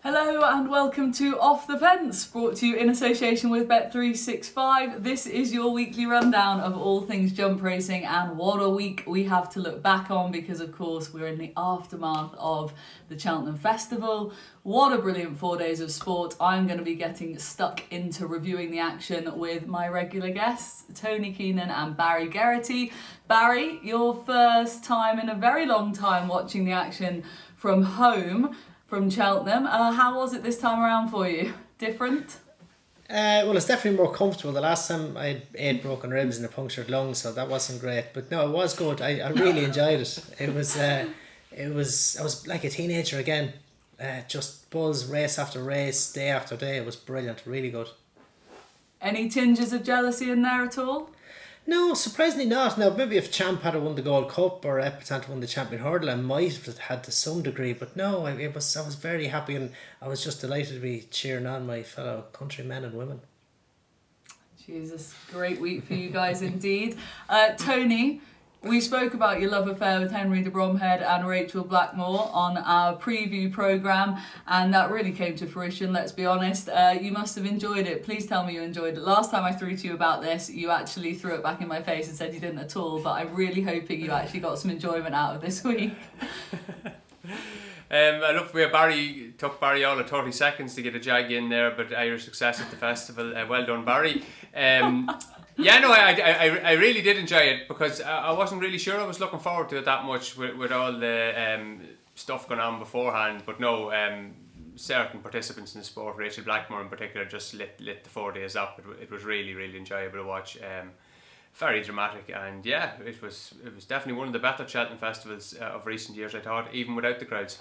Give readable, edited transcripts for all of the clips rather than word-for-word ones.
Hello and welcome to Off the Fence, brought to you in association with Bet365. This is your weekly rundown of all things jump racing, and what a week we have to look back on because of course we're in the aftermath of the Cheltenham Festival. What a brilliant 4 days of sport. I'm going to be getting stuck into reviewing the action with my regular guests, Tony, Keenan and Barry Geraghty. Barry, your first time in a very long time watching the action from home. From Cheltenham. How was it this time around for you? Different? Well, it's definitely more comfortable. The last time I had 8 broken ribs and a punctured lung, so that wasn't great. But no, it was good. I really enjoyed it. I was like a teenager again. Just buzz, race after race, day after day. It was brilliant, really good. Any tinges of jealousy in there at all? No, surprisingly not. Now, maybe if Champ had won the Gold Cup or Epatante won the Champion Hurdle, I might have had to some degree. But no, I was very happy, and I was just delighted to be cheering on my fellow countrymen and women. Jesus, great week for you guys indeed. Tony, we spoke about your love affair with Henry de Bromhead and Rachael Blackmore on our preview programme, and that really came to fruition, let's be honest. You must have enjoyed it. Please tell me you enjoyed it. Last time I threw to you about this, you actually threw it back in my face and said you didn't at all, but I'm really hoping you actually got some enjoyment out of this week. I looked where Barry took Barry all of 30 seconds to get a jag in there, but Irish success at the festival. Well done, Barry. Yeah, no, I really did enjoy it because I wasn't really sure I was looking forward to it that much with all the stuff going on beforehand. But no, certain participants in the sport, Rachael Blackmore in particular, just lit the 4 days up. It was really, really enjoyable to watch. Very dramatic, and yeah, it was definitely one of the better Cheltenham festivals of recent years, I thought, even without the crowds.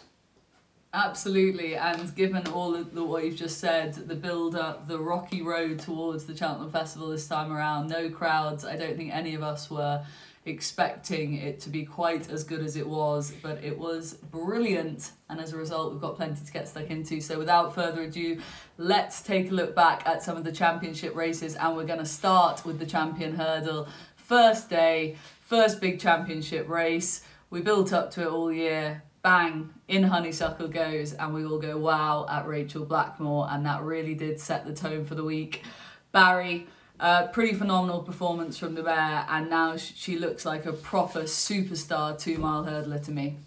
Absolutely, and given all of what you've just said, the build-up, the rocky road towards the Cheltenham Festival this time around, no crowds, I don't think any of us were expecting it to be quite as good as it was, but it was brilliant, and as a result we've got plenty to get stuck into. So without further ado, let's take a look back at some of the championship races, and we're going to start with the Champion Hurdle. First day, first big championship race. We built up to it all year. Bang, in Honeysuckle goes, and we all go wow at Rachael Blackmore, and that really did set the tone for the week. Barry, pretty phenomenal performance from the mare, and now she looks like a proper superstar 2 mile hurdler to me.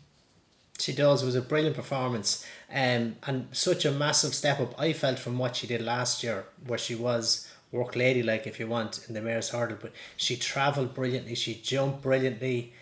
She does. It was a brilliant performance, and such a massive step up I felt from what she did last year, where she was work ladylike, if you want, in the mare's hurdle. But she travelled brilliantly, she jumped brilliantly.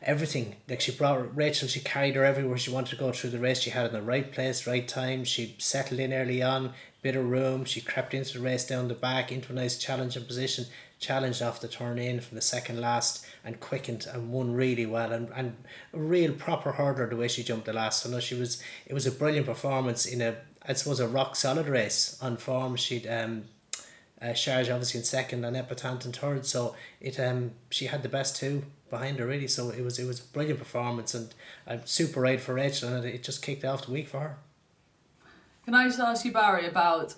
Everything, like she brought Rachael, she carried her everywhere she wanted to go through the race. She had it in the right place, right time. She settled in early on, bit of room. She crept into the race down the back into a nice challenging position, challenged off the turn in from the second last, and quickened and won really well, and a real proper hurdler the way she jumped the last. So no, it was a brilliant performance in I suppose a rock solid race on form. She'd Charge obviously in second and Epatante in third, so she had the best two behind her really, so it was a brilliant performance, and I'm super right for Rachael, and it just kicked off the week for her. Can I just ask you, Barry, about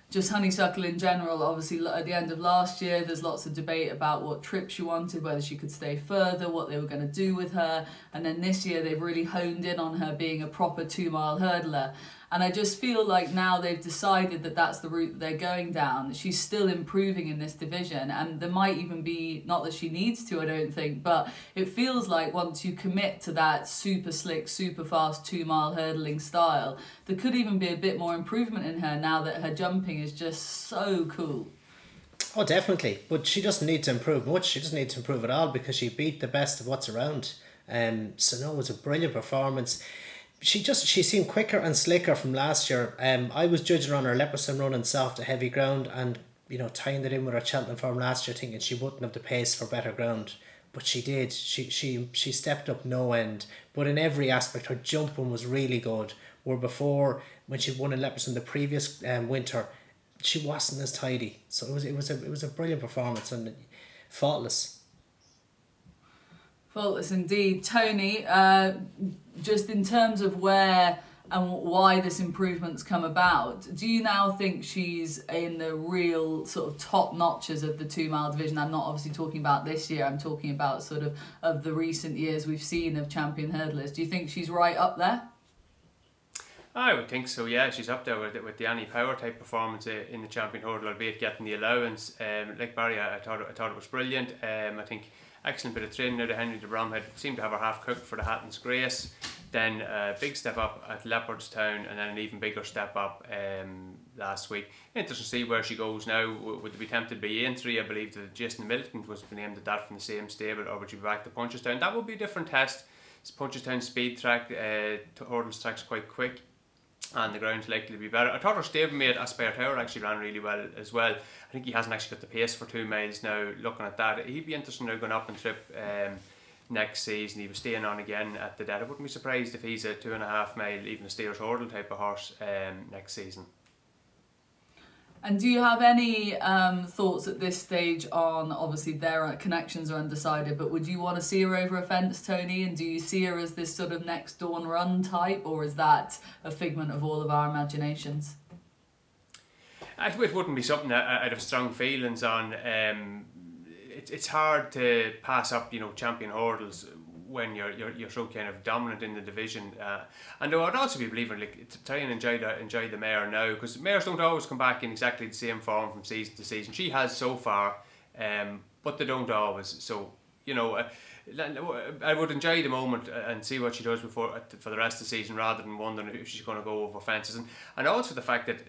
just Honeysuckle in general? Obviously at the end of last year there's lots of debate about what trip she wanted, whether she could stay further, what they were going to do with her, and then this year they've really honed in on her being a proper 2 mile hurdler. And I just feel like now they've decided that that's the route that they're going down. She's still improving in this division, and there might even be, not that she needs to, I don't think, but it feels like once you commit to that super slick, super fast 2 mile hurdling style, there could even be a bit more improvement in her now that her jumping is just so cool. Oh, definitely. But she doesn't need to improve much. She doesn't need to improve at all because she beat the best of what's around. So no, it was a brilliant performance. She seemed quicker and slicker from last year. I was judging her on her Leopardstown run and soft to heavy ground, and tying that in with her Cheltenham form last year, thinking she wouldn't have the pace for better ground, but she did. She stepped up no end. But in every aspect, her jumping was really good. Where before, when she won in Leopardstown the previous winter, she wasn't as tidy. So it was a brilliant performance and faultless. Faultless indeed. Tony, just in terms of where and why this improvement's come about, do you now think she's in the real sort of top notches of the 2 mile division? I'm not obviously talking about this year, I'm talking about sort of the recent years we've seen of champion hurdlers. Do you think she's right up there? I would think so, yeah. She's up there with the Annie Power type performance in the champion hurdle, albeit getting the allowance. Like Barry, I thought it was brilliant. I think excellent bit of training out of Henry de Bromhead. Seemed to have her half cooked for the Hatton's Grace. Then a big step up at Leopardstown, and then an even bigger step up last week. Interesting to see where she goes now. Would they be tempted by Aintree? I believe that Jason Militant was named at that from the same stable, or would she be back to Punchestown? That would be a different test. Punchestown speed track, hurdles track's quite quick, and the ground's likely to be better. I thought her stablemate Aspire Tower actually ran really well as well. I think he hasn't actually got the pace for 2 miles now. Looking at that, he'd be interested now going up and trip next season. He was staying on again at the dead. I wouldn't be surprised if he's a 2.5 mile, even a Steers hurdle type of horse next season. And do you have any thoughts at this stage on, obviously their connections are undecided, but would you want to see her over a fence, Tony? And do you see her as this sort of next Dawn Run type, or is that a figment of all of our imaginations? It wouldn't be something that I'd have strong feelings on. It's hard to pass up, champion hurdles when you're so kind of dominant in the division. And I'd also be a believer to try and enjoy the mare now, because mares don't always come back in exactly the same form from season to season. She has so far, but they don't always. So I would enjoy the moment and see what she does for the rest of the season, rather than wondering if she's going to go over fences. And also the fact that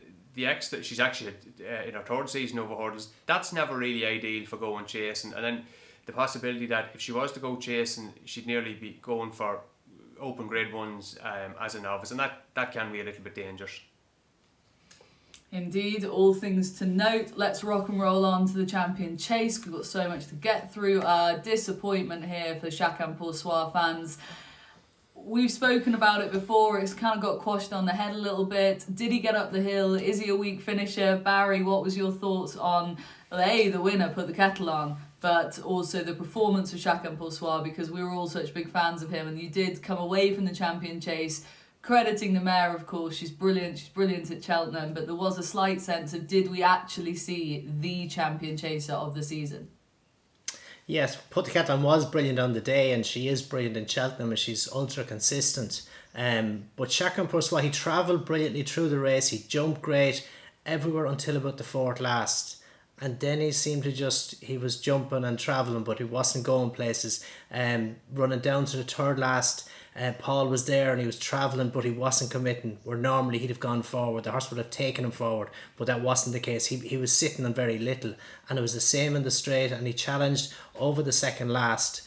she's actually in her third season over hurdles, that's never really ideal for going chasing. And then the possibility that if she was to go chasing, she'd nearly be going for open grade ones as a novice, and that can be a little bit dangerous. Indeed, all things to note. Let's rock and roll on to the champion chase. We've got so much to get through. Disappointment here for Shishkin Poursoir fans. We've spoken about it before. It's kind of got quashed on the head a little bit. Did he get up the hill? Is he a weak finisher? Barry, what was your thoughts on the winner put the kettle on, but also the performance of Shishkin Poursoir, because we were all such big fans of him, and you did come away from the champion chase crediting the mare, of course. She's brilliant at Cheltenham, but there was a slight sense of, did we actually see the champion chaser of the season? Yes, Put the Kettle On was brilliant on the day, and she is brilliant in Cheltenham, and she's ultra consistent. But Shishkin Poursoir, he travelled brilliantly through the race. He jumped great everywhere until about the fourth last. And then he seemed to he was jumping and travelling, but he wasn't going places. Running down to the third last, Paul was there and he was travelling, but he wasn't committing, where normally he'd have gone forward. The horse would have taken him forward, but that wasn't the case. He was sitting on very little, and it was the same in the straight, and he challenged over the second last,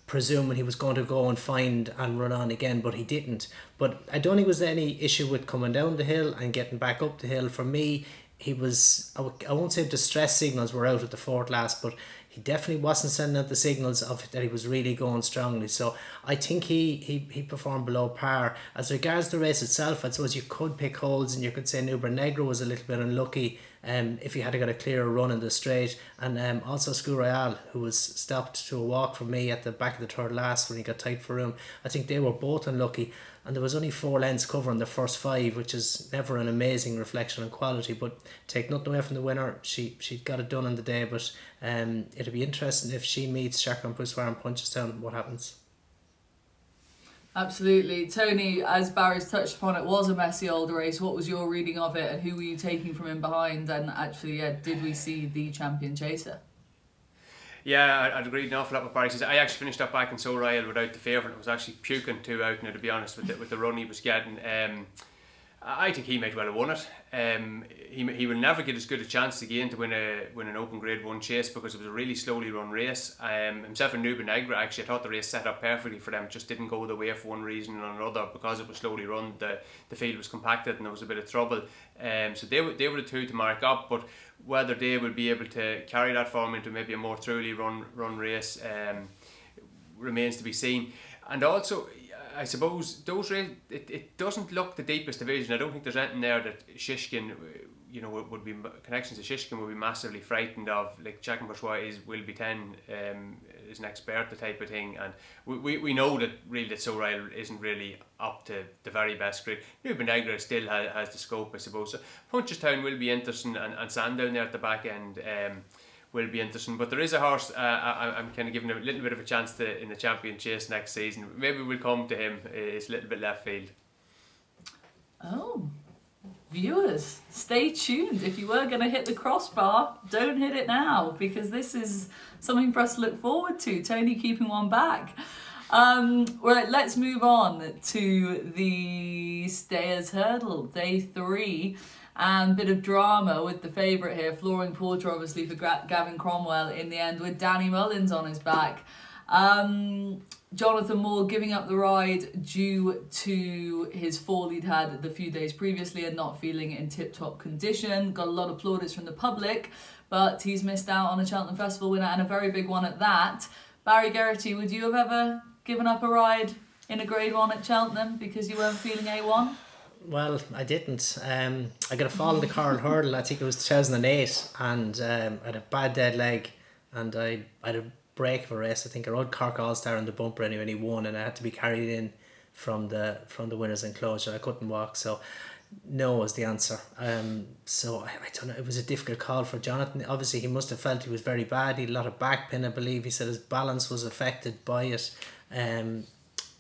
presuming he was going to go and find and run on again, but he didn't. But I don't think there was any issue with coming down the hill and getting back up the hill. For me, he was, I won't say distress signals were out at the fourth last, but he definitely wasn't sending out the signals of that he was really going strongly. So I think he performed below par. As regards the race itself, I suppose you could pick holes, and you could say Nubra Negro was a little bit unlucky if he had got a clearer run in the straight, and also Scu Royale, who was stopped to a walk from me at the back of the third last when he got tight for room. I think they were both unlucky, and there was only 4 lengths covering the first 5, which is never an amazing reflection on quality, but take nothing away from the winner. She got it done on the day, but it'll be interesting if she meets Shishkin Poursoir and Punchestown, what happens. Absolutely. Tony, as Barry's touched upon, it was a messy old race. What was your reading of it, and who were you taking from in behind? And actually, did we see the champion chaser? Yeah, I'd agreed an awful lot with Barry. I actually finished up back in So Ryle without the favourite. I was actually puking 2 out now, to be honest, with the run he was getting. I think he might well have won it. He will never get as good a chance again to win an open grade 1 chase, because it was a really slowly run race. Himself and Nubra Negra, actually, I thought the race set up perfectly for them. It just didn't go the way for one reason or another, because it was slowly run. The field was compacted and there was a bit of trouble. So they were the 2 to mark up, but whether they will be able to carry that form into maybe a more truly run race remains to be seen. And also, I suppose those it doesn't look the deepest division. I don't think there's anything there that Shishkin, would be connections to Shishkin would be massively frightened of. Like Shishkin Poursoir will be 10, is an expert, the type of thing, and we know that really that So Ryle isn't really up to the very best grade. Nubra Negra still has the scope, I suppose. So Punchestown will be interesting, and Sandown there at the back end will be interesting. But there is a horse I'm kind of giving a little bit of a chance in the champion chase next season. Maybe we'll come to him. It's a little bit left field. Oh, viewers, stay tuned. If you were going to hit the crossbar, don't hit it now, because this is something for us to look forward to. Tony keeping one back. Right, let's move on to the Stayers Hurdle, day 3. And bit of drama with the favourite here, flooring porter obviously for Gavin Cromwell in the end, with Danny Mullins on his back. Jonathan Moore giving up the ride due to his fall he'd had the few days previously and not feeling in tip-top condition. Got a lot of plaudits from the public, but he's missed out on a Cheltenham Festival winner, and a very big one at that. Barry Geraghty, would you have ever given up a ride in a Grade 1 at Cheltenham because you weren't feeling A1? Well, I didn't. I got a fall in the car and hurdle, I think it was 2008, and I had a bad dead leg, and I had a break of a race. I think I rode Cork All-Star in the bumper anyway, and he won, and I had to be carried in from the winner's enclosure. I couldn't walk, so no was the answer. So I don't know, it was a difficult call for Jonathan. Obviously he must have felt he was very bad. He had a lot of back pain, I believe. He said his balance was affected by it.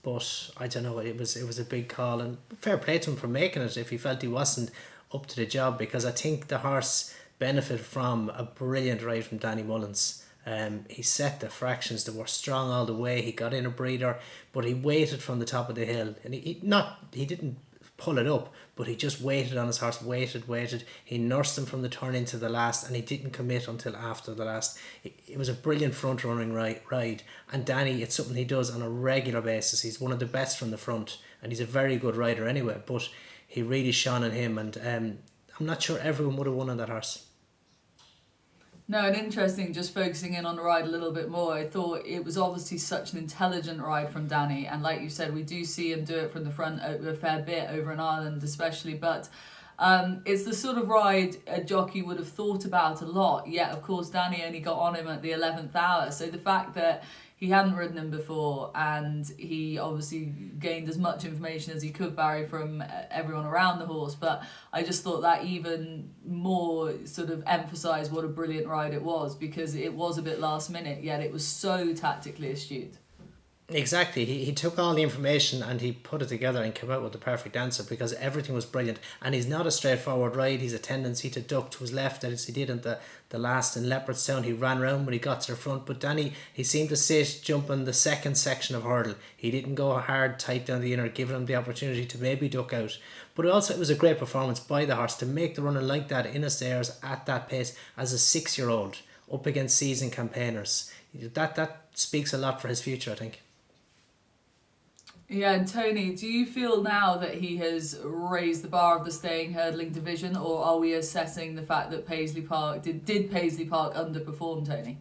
But I don't know, it was a big call, and fair play to him for making it if he felt he wasn't up to the job, because I think the horse benefited from a brilliant ride from Danny Mullins. He set the fractions, they were strong all the way. He got in a breather, but he waited from the top of the hill, and he didn't pull it up, but he just waited on his horse, waited. He nursed him from the turn into the last, and he didn't commit until after the last. It was a brilliant front running ride, and Danny, it's something he does on a regular basis. He's one of the best from the front, and he's a very good rider anyway, but he really shone on him, and I'm not sure everyone would have won on that horse. No, and interesting, just focusing in on the ride a little bit more, I thought it was obviously such an intelligent ride from Danny, and like you said, we do see him do it from the front a fair bit over in Ireland especially, but it's the sort of ride a jockey would have thought about a lot, yet of course Danny only got on him at the 11th hour, so the fact that he hadn't ridden him before, and he obviously gained as much information as he could, Barry, from everyone around the horse. But I just thought that even more sort of emphasised what a brilliant ride it was, because it was a bit last minute, yet it was so tactically astute. Exactly, he took all the information and he put it together and came out with the perfect answer, because everything was brilliant. And he's not a straightforward ride. He's a tendency to duck to his left, as he did in the last in Leopardstown. He ran round when he got to the front, but Danny, he seemed to sit jumping the second section of hurdle. He didn't go hard tight down the inner, giving him the opportunity to maybe duck out. But also it was a great performance by the horse to make the running like that in a stairs at that pace as a 6-year-old up against seasoned campaigners. That speaks a lot for his future, I think. Yeah, and Tony, do you feel now that he has raised the bar of the staying hurdling division, or are we assessing the fact that Paisley Park did Paisley Park underperform, Tony?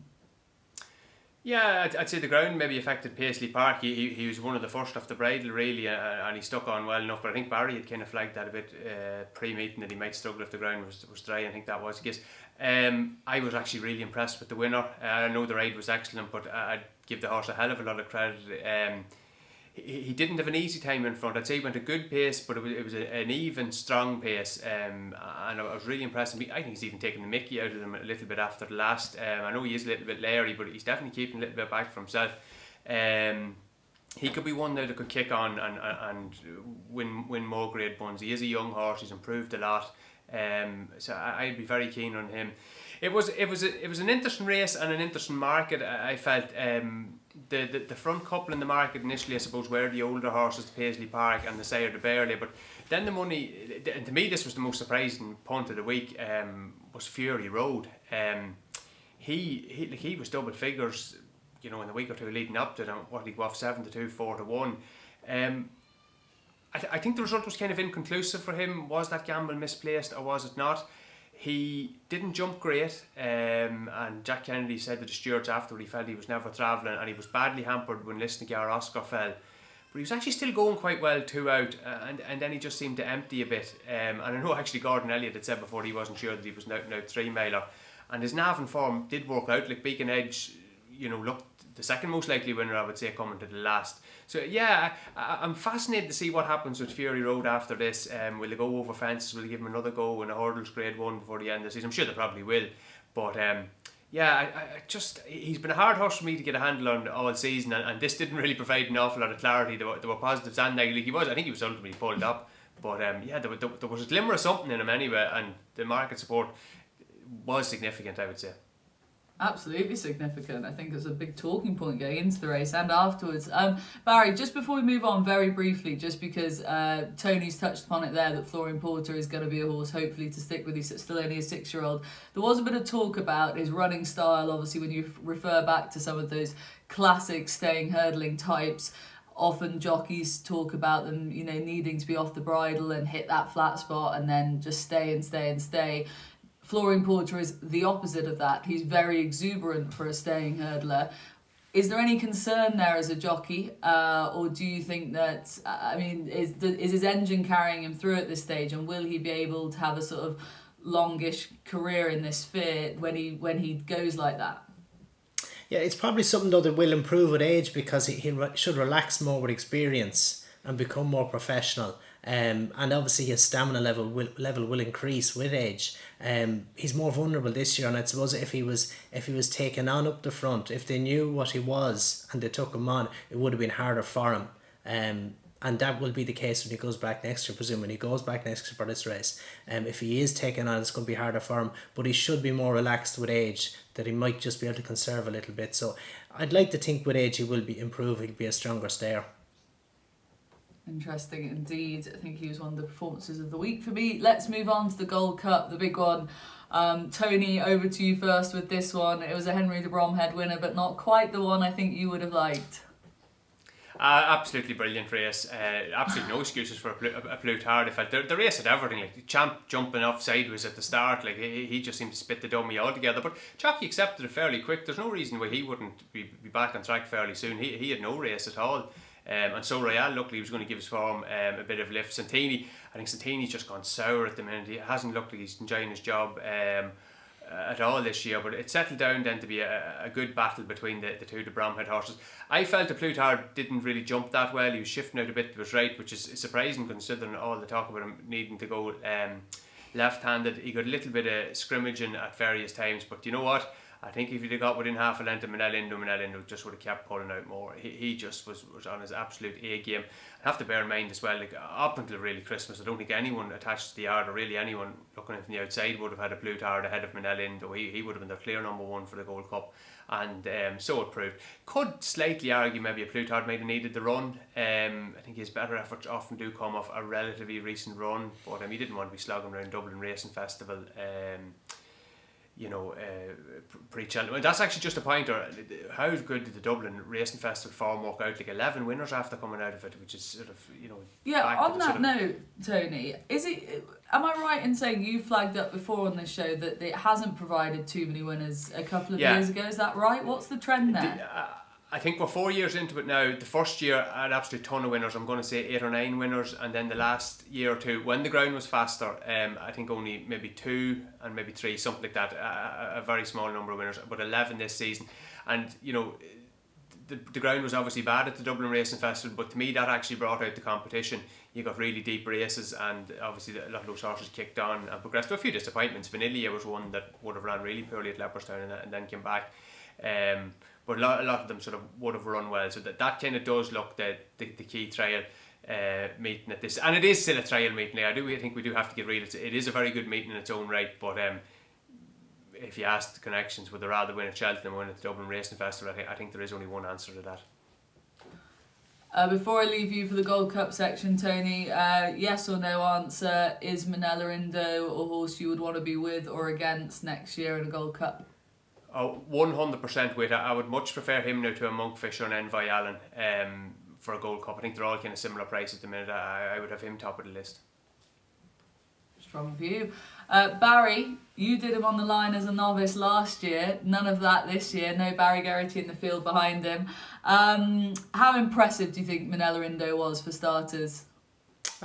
Yeah, I'd say the ground maybe affected Paisley Park. He was one of the first off the bridle really, and he stuck on well enough, but I think Barry had kind of flagged that a bit pre-meeting, that he might struggle if the ground was dry. I think that was the case. I was actually really impressed with the winner. I know the ride was excellent, but I'd give the horse a hell of a lot of credit. He didn't have an easy time in front. I'd say he went a good pace, but it was an even, strong pace, and I was really impressed. I think he's even taken the mickey out of them a little bit after the last. I know he is a little bit leery, but he's definitely keeping a little bit back for himself. He could be one now that could kick on and win more Grade 1s. He is a young horse. He's improved a lot, so I'd be very keen on him. It was an interesting race and an interesting market. I felt. The front couple in the market initially, I suppose, were the older horses, the Paisley Park and the Sire de Burley, but then the money, and to me this was the most surprising punt of the week, was Fury Road. He was double figures, in the week or two leading up to it, what he'd go off 7-2, 4-1. I think the result was kind of inconclusive for him. Was that gamble misplaced or was it not? He didn't jump great, and Jack Kennedy said to the stewards afterward he felt he was never travelling, and he was badly hampered when Lisnagar Oscar fell. But he was actually still going quite well 2 out, and then he just seemed to empty a bit. And I know actually Gordon Elliott had said before he wasn't sure that he was now 3-miler, and his Navan form did work out. Like Beacon Edge, looked the second most likely winner, I would say, coming to the last. So yeah, I'm fascinated to see what happens with Fury Road after this. Will they go over fences? Will they give him another go in a hurdles Grade 1 before the end of the season? I'm sure they probably will. But I just, he's been a hard horse for me to get a handle on all season, and this didn't really provide an awful lot of clarity. There were positives and negatives. I think he was ultimately pulled up But there was a glimmer of something in him anyway, and the market support was significant, I would say. Absolutely significant. I think it was a big talking point going into the race and afterwards. Barry, just before we move on, very briefly, just because Tony's touched upon it there, that Florian Porter is going to be a horse, hopefully, to stick with. He's still only a 6-year-old. There was a bit of talk about his running style, obviously, when you refer back to some of those classic staying hurdling types. Often jockeys talk about them, needing to be off the bridle and hit that flat spot and then just stay and stay and stay. Florian Porter is the opposite of that. He's very exuberant for a staying hurdler. Is there any concern there as a jockey? Or do you think that, is his engine carrying him through at this stage, and will he be able to have a sort of longish career in this sphere when he goes like that? Yeah, it's probably something though that will improve with age, because he should relax more with experience and become more professional. And obviously his stamina level will increase with age. He's more vulnerable this year, and I suppose if he was taken on up the front, if they knew what he was and they took him on, it would have been harder for him. And that will be the case when he goes back next year, presuming he goes back next year for this race. If he is taken on, it's going to be harder for him, but he should be more relaxed with age, that he might just be able to conserve a little bit. So I'd like to think with age he will be improving, he'll be a stronger stayer. Interesting indeed. I think he was one of the performances of the week for me. Let's move on to the Gold Cup, the big one. Tony, over to you first with this one. It was a Henry de Bromhead winner, but not quite the one I think you would have liked. Absolutely brilliant race. Absolutely no excuses for a Plutard. In fact, the race had everything. Like Champ jumping off sideways at the start, like he just seemed to spit the dummy altogether. But Jockey accepted it fairly quick. There's no reason why he wouldn't be back on track fairly soon. He had no race at all. And so Rachael, luckily, was going to give his form a bit of lift. Santini, I think Santini's just gone sour at the minute. He hasn't looked like he's enjoying his job at all this year, but it settled down then to be a good battle between the two de Bromhead horses. I felt the Plutard didn't really jump that well. He was shifting out a bit to his right, which is surprising considering all the talk about him needing to go left-handed. He got a little bit of scrimmaging at various times, but you know what? I think if he'd have got within half a length of Manel Indo just would have kept pulling out more. He just was on his absolute A game. I have to bear in mind as well, like up until really Christmas, I don't think anyone attached to the yard, or really anyone looking at it from the outside, would have had a Plutard ahead of Manel Indo. He would have been the clear number one for the Gold Cup, and so it proved. Could slightly argue maybe a Plutard might have needed the run. I think his better efforts often do come off a relatively recent run, but he didn't want to be slogging around Dublin Racing Festival. Pre-Cheltenham. That's actually just a pointer. How good did the Dublin Racing Festival form work out? Like 11 winners after coming out of it, which is sort of, Yeah, on that note, Tony, am I right in saying you flagged up before on this show that it hasn't provided too many winners a couple of years ago? Is that right? What's the trend there? I think we're 4 years into it now. The first year I had an absolute ton of winners. I'm going to say 8 or 9 winners, and then the last year or two, when the ground was faster, I think only maybe 2 and maybe 3, something like that. A very small number of winners, but 11 this season. And the ground was obviously bad at the Dublin Racing Festival, but to me that actually brought out the competition. You got really deep races, and obviously a lot of those horses kicked on and progressed. A few disappointments. Vanilla was one that would have ran really poorly at Leopardstown and then came back. But a lot of them sort of would have run well, so that kind of does look the key trial meeting at this, and it is still a trial meeting. I think we do have to get real. It is a very good meeting in its own right, but if you ask the connections, would they rather win at Cheltenham or win at the Dublin Racing Festival? I think there is only one answer to that. Before I leave you for the Gold Cup section, Tony, yes or no answer, is Manella Indo a horse you would want to be with or against next year in a Gold Cup? 100% with it. I would much prefer him now to a Monkfish or an Envoy Allen for a Gold Cup. I think they're all kind of similar price at the minute. I would have him top of the list. Strong view. Barry, you did him on the line as a novice last year. None of that this year. No Barry Geraghty in the field behind him. How impressive do you think Manella Indo was for starters?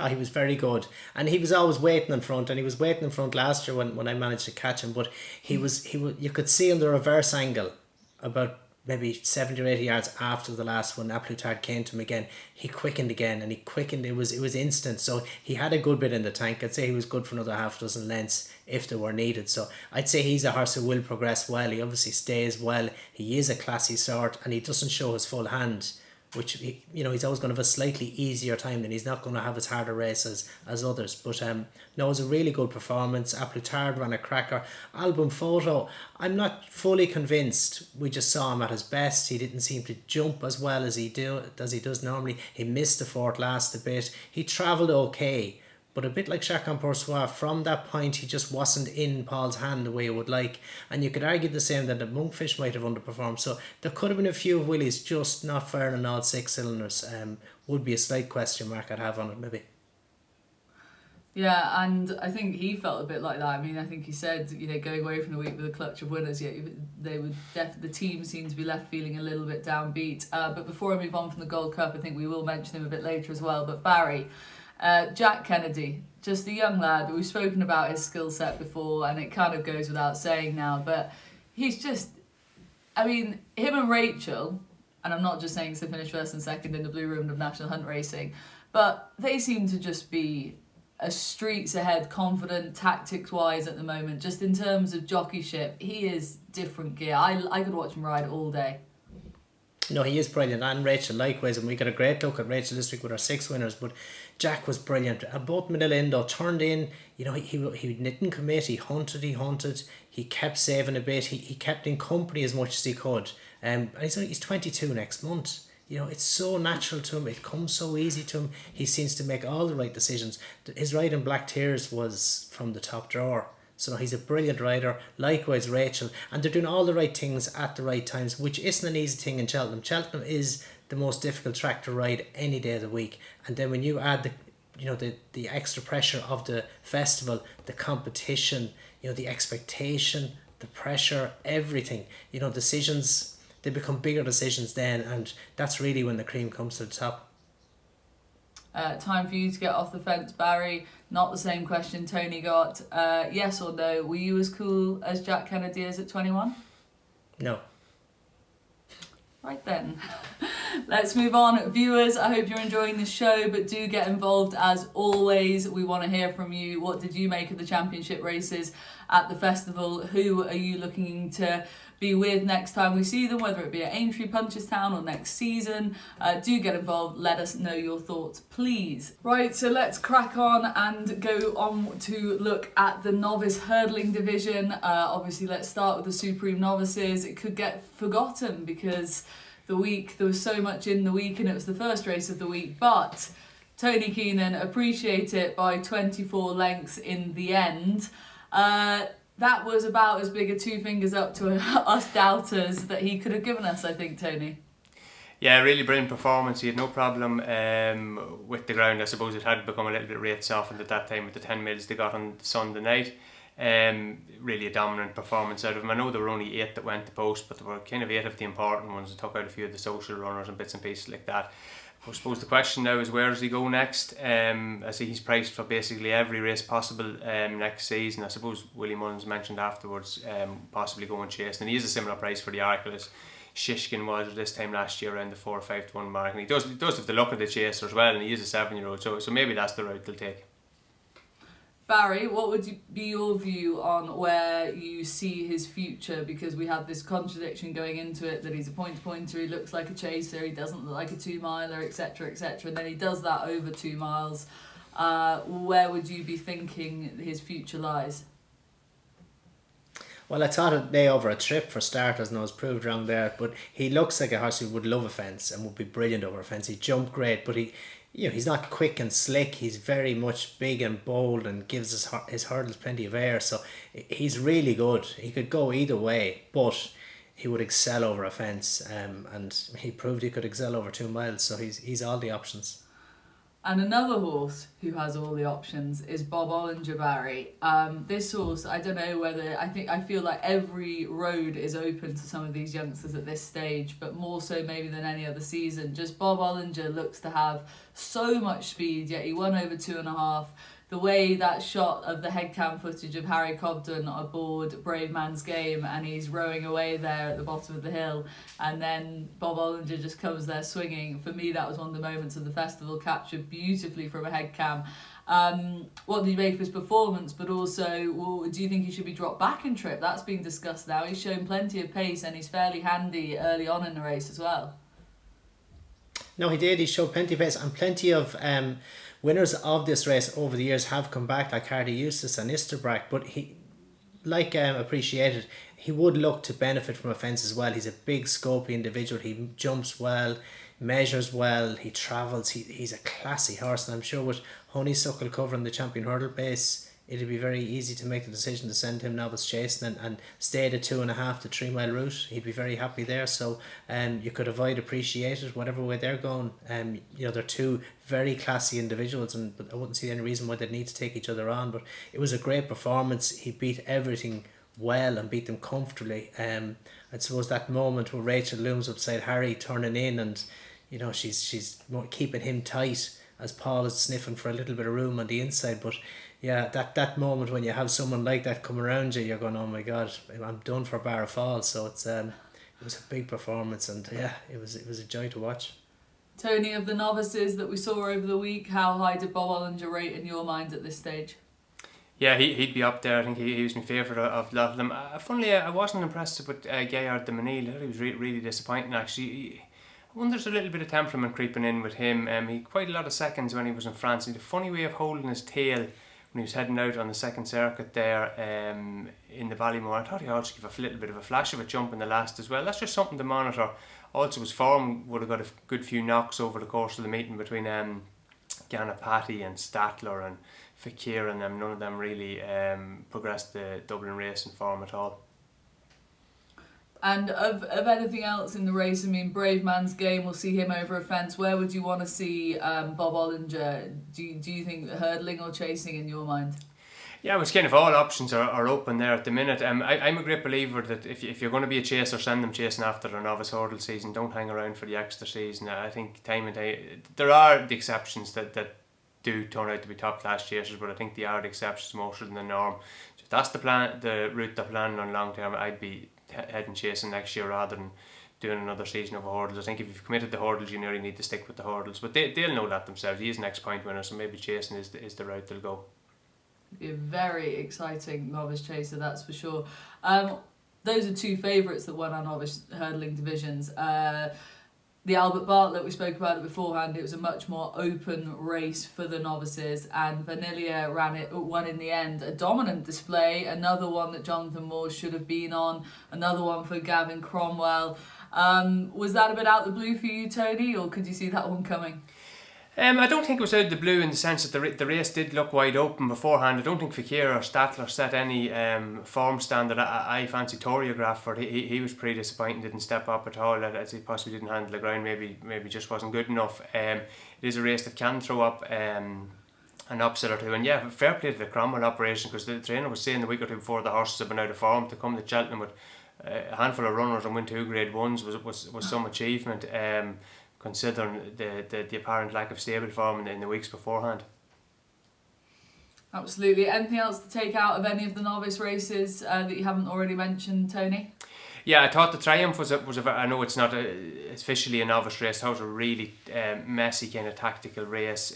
He was very good, and he was always waiting in front, and he was waiting in front last year when I managed to catch him, but he was you could see him the reverse angle about maybe 70 or 80 yards after the last one. Plutard came to him again, he quickened again, and it was instant. So he had a good bit in the tank. I'd say he was good for another half dozen lengths if they were needed. So I'd say he's a horse who will progress well. He obviously stays well, he is a classy sort, and he doesn't show his full hand which he's always going to have a slightly easier time, then he's not going to have as hard a race as others. But no, it was a really good performance. Applutard ran a cracker. Album photo, I'm not fully convinced. We just saw him at his best. He didn't seem to jump as well as he does normally. He missed the fourth last a bit. He travelled okay, but a bit like Chacun-Poursuis, from that point he just wasn't in Paul's hand the way he would like. And you could argue the same that the Monkfish might have underperformed. So there could have been a few of Willie's just not firing on all 6 cylinders. Would be a slight question mark I'd have on it maybe. Yeah, and I think he felt a bit like that. I mean, I think he said, going away from the week with a clutch of winners, yet the team seemed to be left feeling a little bit downbeat. But before I move on from the Gold Cup, I think we will mention him a bit later as well. But Barry, Jack Kennedy, just a young lad. We've spoken about his skill set before, and it kind of goes without saying now, but he's just, I mean, him and Rachael, and I'm not just saying to finish first and second in the Blue Room of National Hunt Racing, but they seem to just be a streets ahead, confident, tactics-wise at the moment. Just in terms of jockeyship, he is different gear. I could watch him ride all day. No, he is brilliant, and Rachael likewise, and we got a great look at Rachael this week with our 6 winners, but Jack was brilliant. And both Manila Indo turned in, he didn't commit, he hunted, he kept saving a bit, he kept in company as much as he could. And he's 22 next month. It's so natural to him, it comes so easy to him, he seems to make all the right decisions. His ride in Black Tears was from the top drawer. So he's a brilliant rider, likewise Rachael, and they're doing all the right things at the right times, which isn't an easy thing in Cheltenham. Cheltenham is the most difficult track to ride any day of the week, and then when you add the extra pressure of the festival, the competition, the expectation, the pressure, everything, decisions, they become bigger decisions then, and that's really when the cream comes to the top. Time for you to get off the fence, Barry. Not the same question Tony got. Yes or no, were you as cool as Jack Kennedy is at 21? No. Right then. Let's move on. Viewers, I hope you're enjoying the show, but do get involved as always. We want to hear from you. What did you make of the championship races at the festival? Who are you looking to be with next time we see them, whether it be at Aintree, Punchestown or next season? Do get involved. Let us know your thoughts, please. Right, so let's crack on and go on to look at the novice hurdling division. Obviously, let's start with the Supreme Novices. It could get forgotten because there was so much in the week and it was the first race of the week, but Tony Keenan appreciate it by 24 lengths in the end. That was about as big a 2 fingers up to us doubters that he could have given us, I think, Tony. Yeah, really brilliant performance. He had no problem with the ground. I suppose it had become a little bit rate softened at that time with the 10 mils they got on Sunday night. Really a dominant performance out of him. I know there were only 8 that went to post, but there were kind of 8 of the important ones that took out a few of the social runners and bits and pieces like that. I suppose the question now is, where does he go next? I see he's priced for basically every race possible next season. I suppose Willie Mullins mentioned afterwards possibly going chasing, and he is a similar price for the Oracle as Shishkin was this time last year around the 4 or 5 to 1 mark, and he does have the look of the chaser as well, and he is a 7-year-old, so maybe that's the route they'll take. Barry, what would be your view on where you see his future? Because we have this contradiction going into it that he's a point-to-pointer, he looks like a chaser, he doesn't look like a 2-miler, etc., etc., and then he does that over 2 miles. Where would you be thinking his future lies? Well, I thought it'd lay over a trip for starters, and I was proved wrong there, but he looks like a horse who would love a fence and would be brilliant over a fence. He jumped great, but he's not quick and slick. He's very much big and bold and gives his hurdles plenty of air. So he's really good. He could go either way, but he would excel over a fence. And he proved he could excel over 2 miles. So he's all the options. And another horse who has all the options is Bobolinger, Barry. This horse, I don't know whether, I feel like every road is open to some of these youngsters at this stage, but more so maybe than any other season. Just Bobolinger looks to have so much speed, yet he won over 2.5. The way that shot of the headcam footage of Harry Cobden aboard Brave Man's Game and he's rowing away there at the bottom of the hill, and then Bobolinger just comes there swinging. For me, that was one of the moments of the festival captured beautifully from a headcam. What do you make of his performance? But also, do you think he should be dropped back in trip? That's being discussed now. He's shown plenty of pace and he's fairly handy early on in the race as well. No, he did. He showed plenty of pace, and plenty of winners of this race over the years have come back, like Hardy Eustace and Isterbrack. But he, like Appreciated, he would look to benefit from a fence as well. He's a big, scopy individual. He jumps well, measures well, he travels. He's a classy horse, and I'm sure with Honeysuckle covering the champion hurdle pace, it'd be very easy to make the decision to send him Novice Chasing and stay the 2.5 to 3 mile route. He'd be very happy there. So you could avoid Appreciated, whatever way they're going. They're two very classy individuals, but I wouldn't see any reason why they'd need to take each other on. But it was a great performance. He beat everything well and beat them comfortably. I suppose that moment where Rachael looms up beside Harry turning in, and she's keeping him tight as Paul is sniffing for a little bit of room on the inside. But yeah, that moment when you have someone like that come around you, you're going, oh my God, I'm done for Barra Falls. So it was a big performance, and yeah, it was a joy to watch. Tony, of the novices that we saw over the week, how high did Bobolinger rate in your mind at this stage? Yeah, he'd be up there. I think he was my favourite of a lot of them. Funnily, I wasn't impressed with Gaillard de Menil. I thought he was really disappointing, actually. I wonder there's a little bit of temperament creeping in with him. He had quite a lot of seconds when he was in France. He had a funny way of holding his tail when he was heading out on the second circuit there in the Ballymore. I thought he also gave a little bit of a flash of a jump in the last as well. That's just something to monitor. Also, his form would have got a good few knocks over the course of the meeting between Ganapati and Statler and Fakir, and none of them really progressed the Dublin racing form at all. And of anything else in the race, I mean, Brave Man's Game, we'll see him over a fence. Where would you want to see Bobolinger? Do you think hurdling or chasing in your mind? Yeah, it's kind of all options are open there at the minute. I'm a great believer that if you're going to be a chaser, send them chasing after their novice hurdle season. Don't hang around for the extra season. I think time and day, there are the exceptions that do turn out to be top class chasers, but I think they are the exceptions more than the norm. So if that's the route they're planning on long term, I'd be heading chasing next year rather than doing another season of hurdles. I think if you've committed to hurdles, you nearly need to stick with the hurdles, but they'll know that themselves. He is an X-point winner, so maybe chasing is the route they'll go. Be a very exciting novice chaser, that's for sure. Those are two favourites that won our novice hurdling divisions. The Albert Bartlett, we spoke about it beforehand, it was a much more open race for the novices, and Vanilla won in the end. A dominant display, another one that Jonathan Moore should have been on, another one for Gavin Cromwell. Was that a bit out the blue for you, Tony, or could you see that one coming? I don't think it was out of the blue in the sense that the race did look wide open beforehand. I don't think Fakir or Statler set any form standard. I fancy Toreographer. He was pretty disappointing, didn't step up at all, as he possibly didn't handle the ground, maybe just wasn't good enough. It is a race that can throw up an upset or two, and yeah, fair play to the Cromwell operation, because the trainer was saying the week or two before the horses have been out of form, to come to Cheltenham with a handful of runners and win 2 Grade 1s was some achievement. Considering the apparent lack of stable form in the weeks beforehand. Absolutely. Anything else to take out of any of the novice races that you haven't already mentioned, Tony? Yeah, I thought the Triumph was I know it's not officially a novice race. It was a really messy kind of tactical race.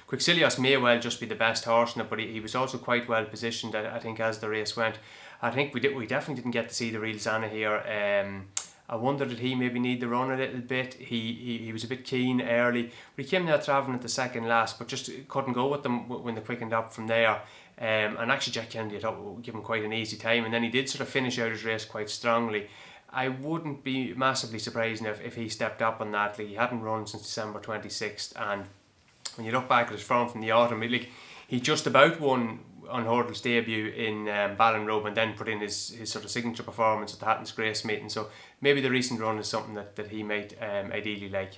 Quixilios may well just be the best horse in it, but he was also quite well positioned, I think, as the race went. I think we definitely didn't get to see the real Zana here. I wonder did he maybe need the run a little bit. He was a bit keen early, but he came there travelling at the second last, but just couldn't go with them when they quickened up from there. And actually Jack Kennedy, I thought, would give him quite an easy time, and then he did sort of finish out his race quite strongly. I wouldn't be massively surprised if he stepped up on that. Like, he hadn't run since December 26th, and when you look back at his form from the autumn, he just about won on hurdles debut in Ballinrobe, and then put in his sort of signature performance at the Hatton's Grace meeting. So maybe the recent run is something that he might ideally like.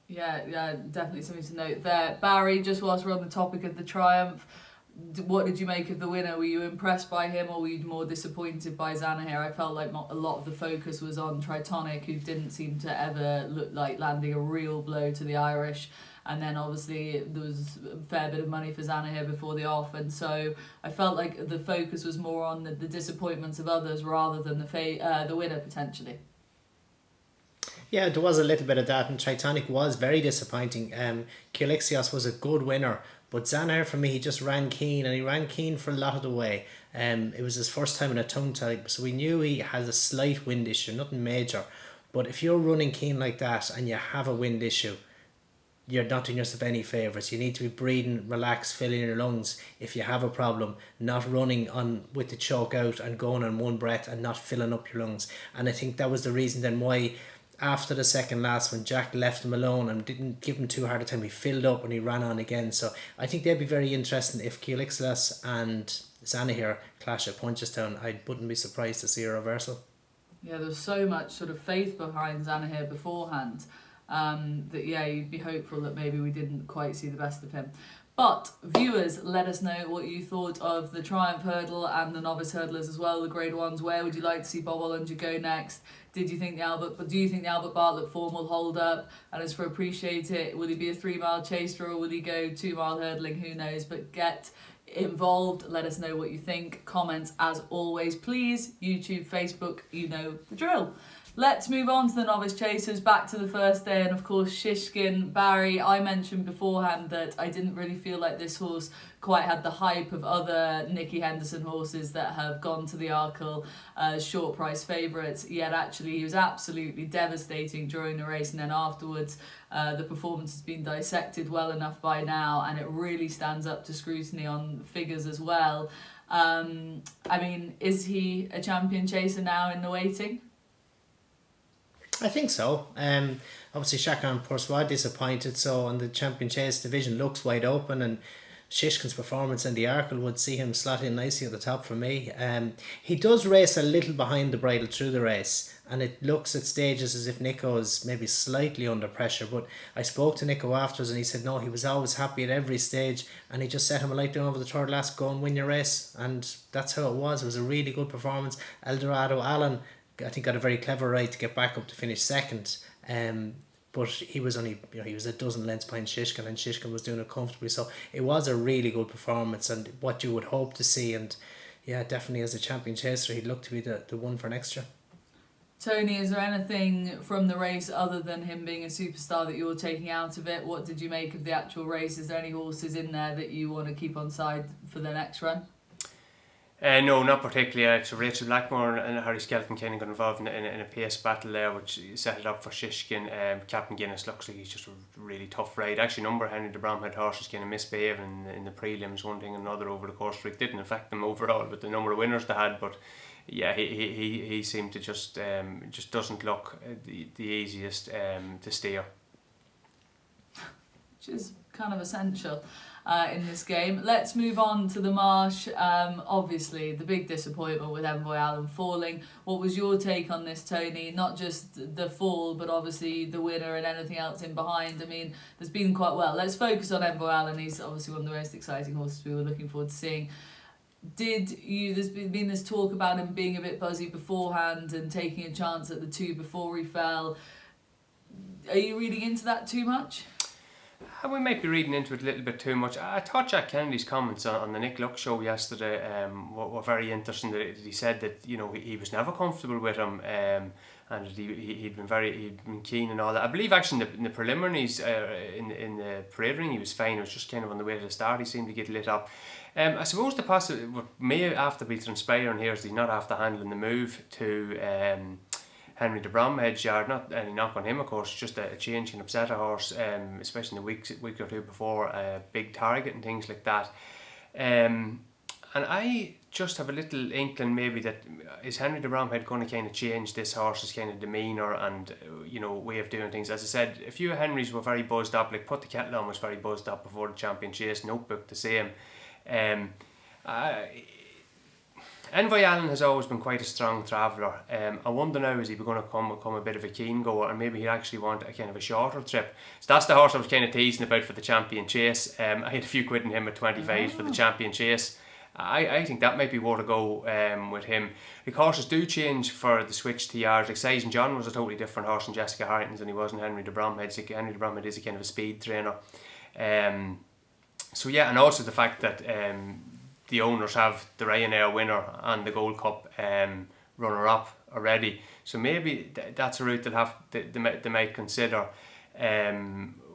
Yeah, definitely something to note there. Barry, just whilst we're on the topic of the Triumph, what did you make of the winner? Were you impressed by him, or were you more disappointed by Zanaher? I felt like a lot of the focus was on Tritonic, who didn't seem to ever look like landing a real blow to the Irish. And then obviously there was a fair bit of money for Zanaher before the off, and so I felt like the focus was more on the disappointments of others rather than the winner potentially. Yeah, there was a little bit of that, and Tritonic was very disappointing. Kilixios was a good winner, but Zanaher, for me, he just ran keen, and he ran keen for a lot of the way. It was his first time in a tongue tie, so we knew he has a slight wind issue, nothing major. But if you're running keen like that and you have a wind issue, you're not doing yourself any favours. You need to be breathing, relaxed, filling your lungs if you have a problem, not running on with the choke out and going on one breath and not filling up your lungs. And I think that was the reason then why after the second last, when Jack left him alone and didn't give him too hard a time, he filled up and he ran on again. So I think they'd be very interesting if Keelixlas and Zanahiyr clash at Punchestown. I wouldn't be surprised to see a reversal. Yeah, there's so much sort of faith behind Zanahiyr beforehand. That you'd be hopeful that maybe we didn't quite see the best of him. But viewers, let us know what you thought of the Triumph Hurdle and the Novice Hurdlers as well, the Grade 1s. Where would you like to see Bobolinger go next? Do you think the Albert Bartlett form will hold up? And as for Appreciate It, will he be a 3-mile chaser or will he go 2-mile hurdling? Who knows? But get involved, let us know what you think. Comments as always, please. YouTube, Facebook, you know the drill. Let's move on to the Novice Chasers, back to the first day, and of course Shishkin, Barry. I mentioned beforehand that I didn't really feel like this horse quite had the hype of other Nicky Henderson horses that have gone to the Arkle as short price favourites, yet actually he was absolutely devastating during the race, and then afterwards the performance has been dissected well enough by now, and it really stands up to scrutiny on figures as well. I mean, is he a champion chaser now in the waiting? I think so. Obviously Shachar Poursois disappointed, so on the Champion Chase division looks wide open, and Shishkin's performance in the Arkle would see him slot in nicely at the top for me. He does race a little behind the bridle through the race, and it looks at stages as if Nico is maybe slightly under pressure, but I spoke to Nico afterwards and he said no, he was always happy at every stage, and he just set him a light down over the third last, go and win your race, and that's how it was. It was a really good performance. Eldorado Allen, I think, got a very clever ride to get back up to finish second, but he was only, he was a dozen lengths behind Shishkin, and Shishkin was doing it comfortably, so it was a really good performance and what you would hope to see. And yeah, definitely as a champion chaser he'd look to be the one for next year. Tony, is there anything from the race other than him being a superstar that you're taking out of it? What did you make of the actual race? Is there any horses in there that you want to keep on side for the next run? No, not particularly. So Rachael Blackmore and Harry Skelton kind of got involved in a pace battle there, which set it up for Shishkin. Captain Guinness looks like he's just a really tough ride. Actually, a number of Henry de Bromhead horses kind of misbehaving in the prelims, one thing and another over the course. It didn't affect them overall with the number of winners they had, but yeah, he seemed to just doesn't look the easiest to steer. Which is kind of essential in this game. Let's move on to the Marsh. Obviously, the big disappointment with Envoy Allen falling. What was your take on this, Tony? Not just the fall, but obviously the winner and anything else in behind. I mean, there's been quite well. Let's focus on Envoy Allen. He's obviously one of the most exciting horses we were looking forward to seeing. There's been this talk about him being a bit buzzy beforehand and taking a chance at the 2 before he fell. Are you reading into that too much? We might be reading into it a little bit too much. I thought Jack Kennedy's comments on the Nick Luck show yesterday were very interesting. That he said that he was never comfortable with him, and he'd been keen and all that. I believe actually in the preliminaries in the parade ring he was fine. It was just kind of on the way to the start he seemed to get lit up. I suppose the possibility what may have to be transpiring here is he's not after handling the move to Henry de Bromhead's yard. Not any knock on him, of course, just a change can upset a horse, especially in the week or two before a big target and things like that. And I just have a little inkling maybe that is Henry de Bromhead going to kind of change this horse's kind of demeanour and way of doing things. As I said, a few Henrys were very buzzed up, like Put the Kettle On was very buzzed up before the Champion Chase, Notebook the same. Envoy Allen has always been quite a strong traveller. I wonder now, is he going to come a bit of a keen goer, and maybe he'd actually want a kind of a shorter trip. So that's the horse I was kind of teasing about for the Champion Chase. I had a few quid in him at 25 for the Champion Chase. I think that might be worth a go with him. The horses do change for the switch to yards. Like Sizen John was a totally different horse in Jessica Harrington's than he was in Henry de Bromhead. So Henry de Bromhead is a kind of a speed trainer. So yeah, and also the fact that the owners have the Ryanair winner and the Gold Cup runner-up already. So maybe that's a route they might consider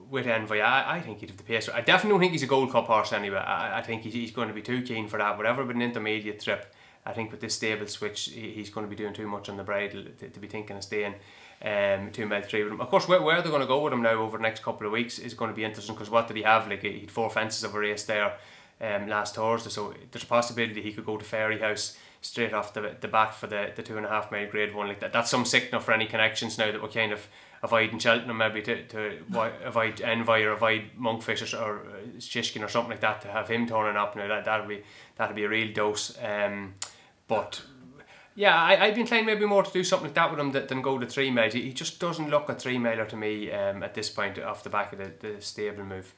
with Envoy. I think he'd have the pace. I definitely don't think he's a Gold Cup horse anyway. I think he's going to be too keen for that. Whatever, but an intermediate trip, I think with this stable switch, he's going to be doing too much on the bridle to be thinking of staying 2 mile 3 with him. Of course, where they're going to go with him now over the next couple of weeks is going to be interesting, because what did he have? Like, he had 4 fences of a race there last Thursday, so there's a possibility he could go to Fairyhouse straight off the back for the 2.5 mile grade one. Like that's some signal for any connections now that we're kind of avoiding Cheltenham, maybe to avoid Envoy or avoid Monkfish or Shishkin or something like that, to have him turning up now. That'll be a real dose. But yeah, I'd be inclined maybe more to do something like that with him than go to 3 miles. He just doesn't look a 3 miler to me at this point off the back of the stable move.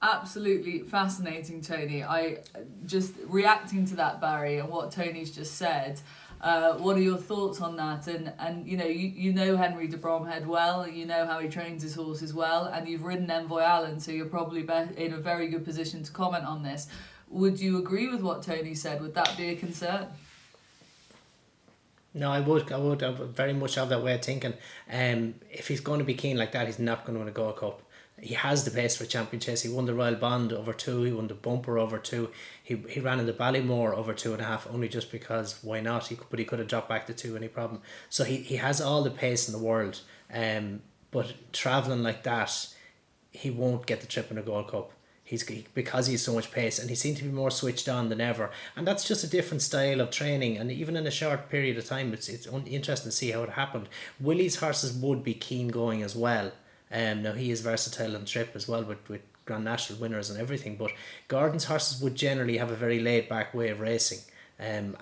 Absolutely fascinating, Tony. I just reacting to that, Barry, and what Tony's just said. What are your thoughts on that? And you know Henry de Bromhead well. You know how he trains his horses well, and you've ridden Envoy Allen, so you're probably in a very good position to comment on this. Would you agree with what Tony said? Would that be a concern? No, I would very much have that way of thinking. If he's going to be keen like that, he's not going to win a Gold Cup. He has the pace for champion chase. He won the Royal Bond over 2. He won the Bumper over 2. He ran in the Ballymore over 2.5, only just because why not? But he could have dropped back to 2, any problem. So he has all the pace in the world. But travelling like that, he won't get the trip in a Gold Cup. Because he's so much pace, and he seemed to be more switched on than ever, and that's just a different style of training. And even in a short period of time, it's interesting to see how it happened. Willie's horses would be keen going as well. Now he is versatile on trip as well, with Grand National winners and everything, but Gordon's horses would generally have a very laid back way of racing, and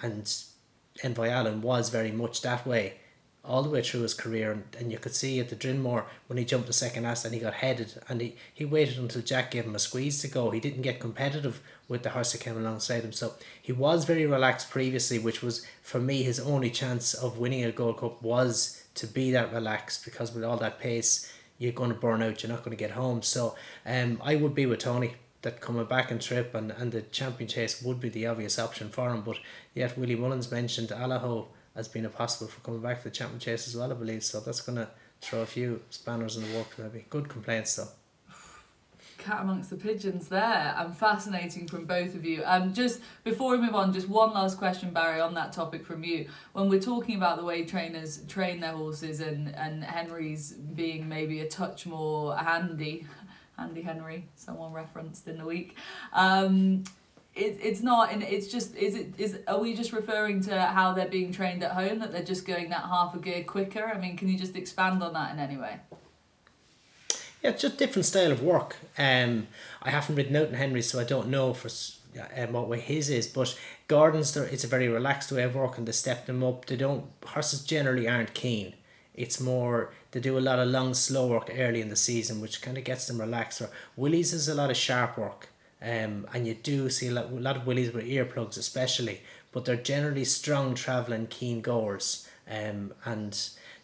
Envoy Allen was very much that way all the way through his career, and you could see at the Drinmore when he jumped the second last and he got headed, and he waited until Jack gave him a squeeze to go. He didn't get competitive with the horse that came alongside him, so he was very relaxed previously, which was for me his only chance of winning a Gold Cup, was to be that relaxed, because with all that pace you're going to burn out, you're not going to get home. So I would be with Tony, that coming back and trip and the champion chase would be the obvious option for him. But yet Willie Mullins mentioned Allaho as being a possible for coming back to the champion chase as well, I believe, so that's going to throw a few spanners in the works maybe. Good complaints though. Cat amongst the pigeons there, and fascinating from both of you. Just before we move on, just one last question, Barry, on that topic from you. When we're talking about the way trainers train their horses, and Henry's being maybe a touch more handy Henry, someone referenced in the week. It's not, and it's just, are we just referring to how they're being trained at home, that they're just going that half a gear quicker? I mean, can you just expand on that in any way? Yeah, it's just different style of work. I haven't ridden out in Henry, so I don't know for what way his is, but Gordon's, it's a very relaxed way of working. They step them up. Horses generally aren't keen. It's more, they do a lot of long, slow work early in the season, which kind of gets them relaxed. Or Willie's is a lot of sharp work. And you do see a lot of Willies with earplugs especially, but they're generally strong travelling keen goers, and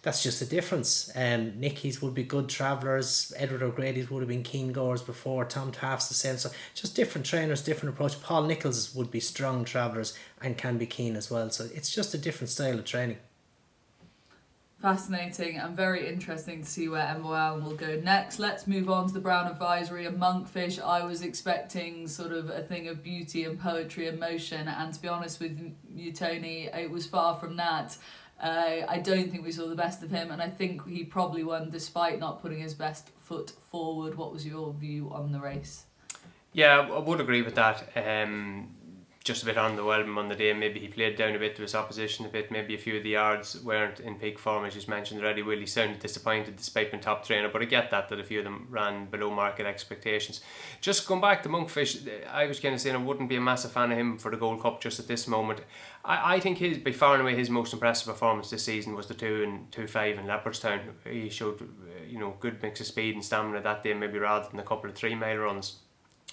that's just the difference. Nicky's would be good travellers, Edward O'Grady's would have been keen goers before, Tom Taft's the same, so just different trainers, different approach. Paul Nicholls would be strong travellers and can be keen as well, so it's just a different style of training. Fascinating and very interesting to see where Envoy Allen will go next. Let's move on to the Brown Advisory and Monkfish. I was expecting sort of a thing of beauty and poetry and motion, and to be honest with you, Tony, it was far from that. I don't think we saw the best of him, and I think he probably won despite not putting his best foot forward. What was your view on the race? Yeah, I would agree with that. Just a bit underwhelming on the day. Maybe he played down a bit to his opposition a bit. Maybe a few of the yards weren't in peak form, as you mentioned already. Willie sounded disappointed despite being top trainer, but I get that a few of them ran below market expectations. Just going back to Monkfish, I was kind of saying I wouldn't be a massive fan of him for the Gold Cup just at this moment. I think by far and away his most impressive performance this season was the 2 and 2.5 in Leopardstown. He showed good mix of speed and stamina that day, maybe rather than a couple of 3 mile runs.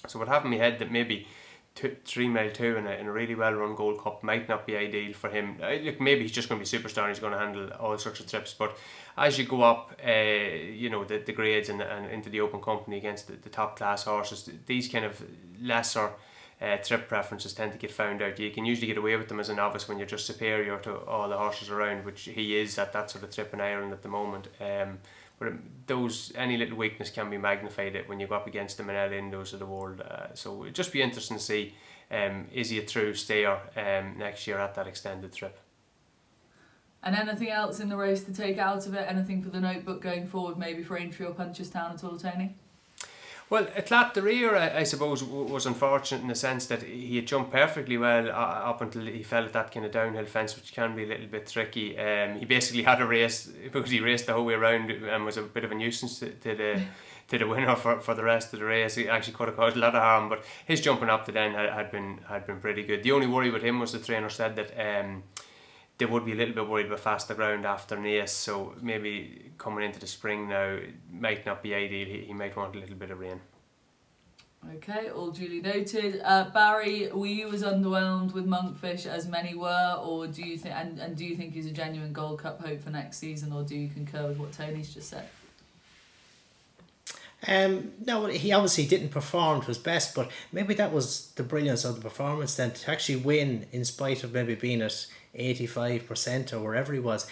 So I'd have in my head that maybe 3 mile 2 in a really well run Gold Cup might not be ideal for him. Look, maybe he's just going to be superstar and he's going to handle all sorts of trips, but as you go up the grades and into the open company against the top class horses, these kind of lesser trip preferences tend to get found out. You can usually get away with them as a novice when you're just superior to all the horses around, which he is at that sort of trip in Ireland at the moment. But any little weakness can be magnified when you go up against the Manel Indos of the world. So it'd just be interesting to see is he a true stayer next year at that extended trip? And anything else in the race to take out of it? Anything for the notebook going forward, maybe for Aintree or Punchestown at all, Tony? Well, Atlat the rear, I suppose, was unfortunate in the sense that he had jumped perfectly well up until he fell at that kind of downhill fence, which can be a little bit tricky. He basically had a race because he raced the whole way around and was a bit of a nuisance to the winner for the rest of the race. He actually could have caused a lot of harm, but his jumping up to then had been pretty good. The only worry with him was the trainer said that they would be a little bit worried about faster ground after Naas, so maybe coming into the spring now it might not be ideal. He might want a little bit of rain. Okay, all duly noted. Barry, were you as underwhelmed with Monkfish as many were, or do you think and do you think he's a genuine Gold Cup hope for next season, or do you concur with what Tony's just said? No, he obviously didn't perform to his best, but maybe that was the brilliance of the performance then, to actually win in spite of maybe being at 85% or wherever he was.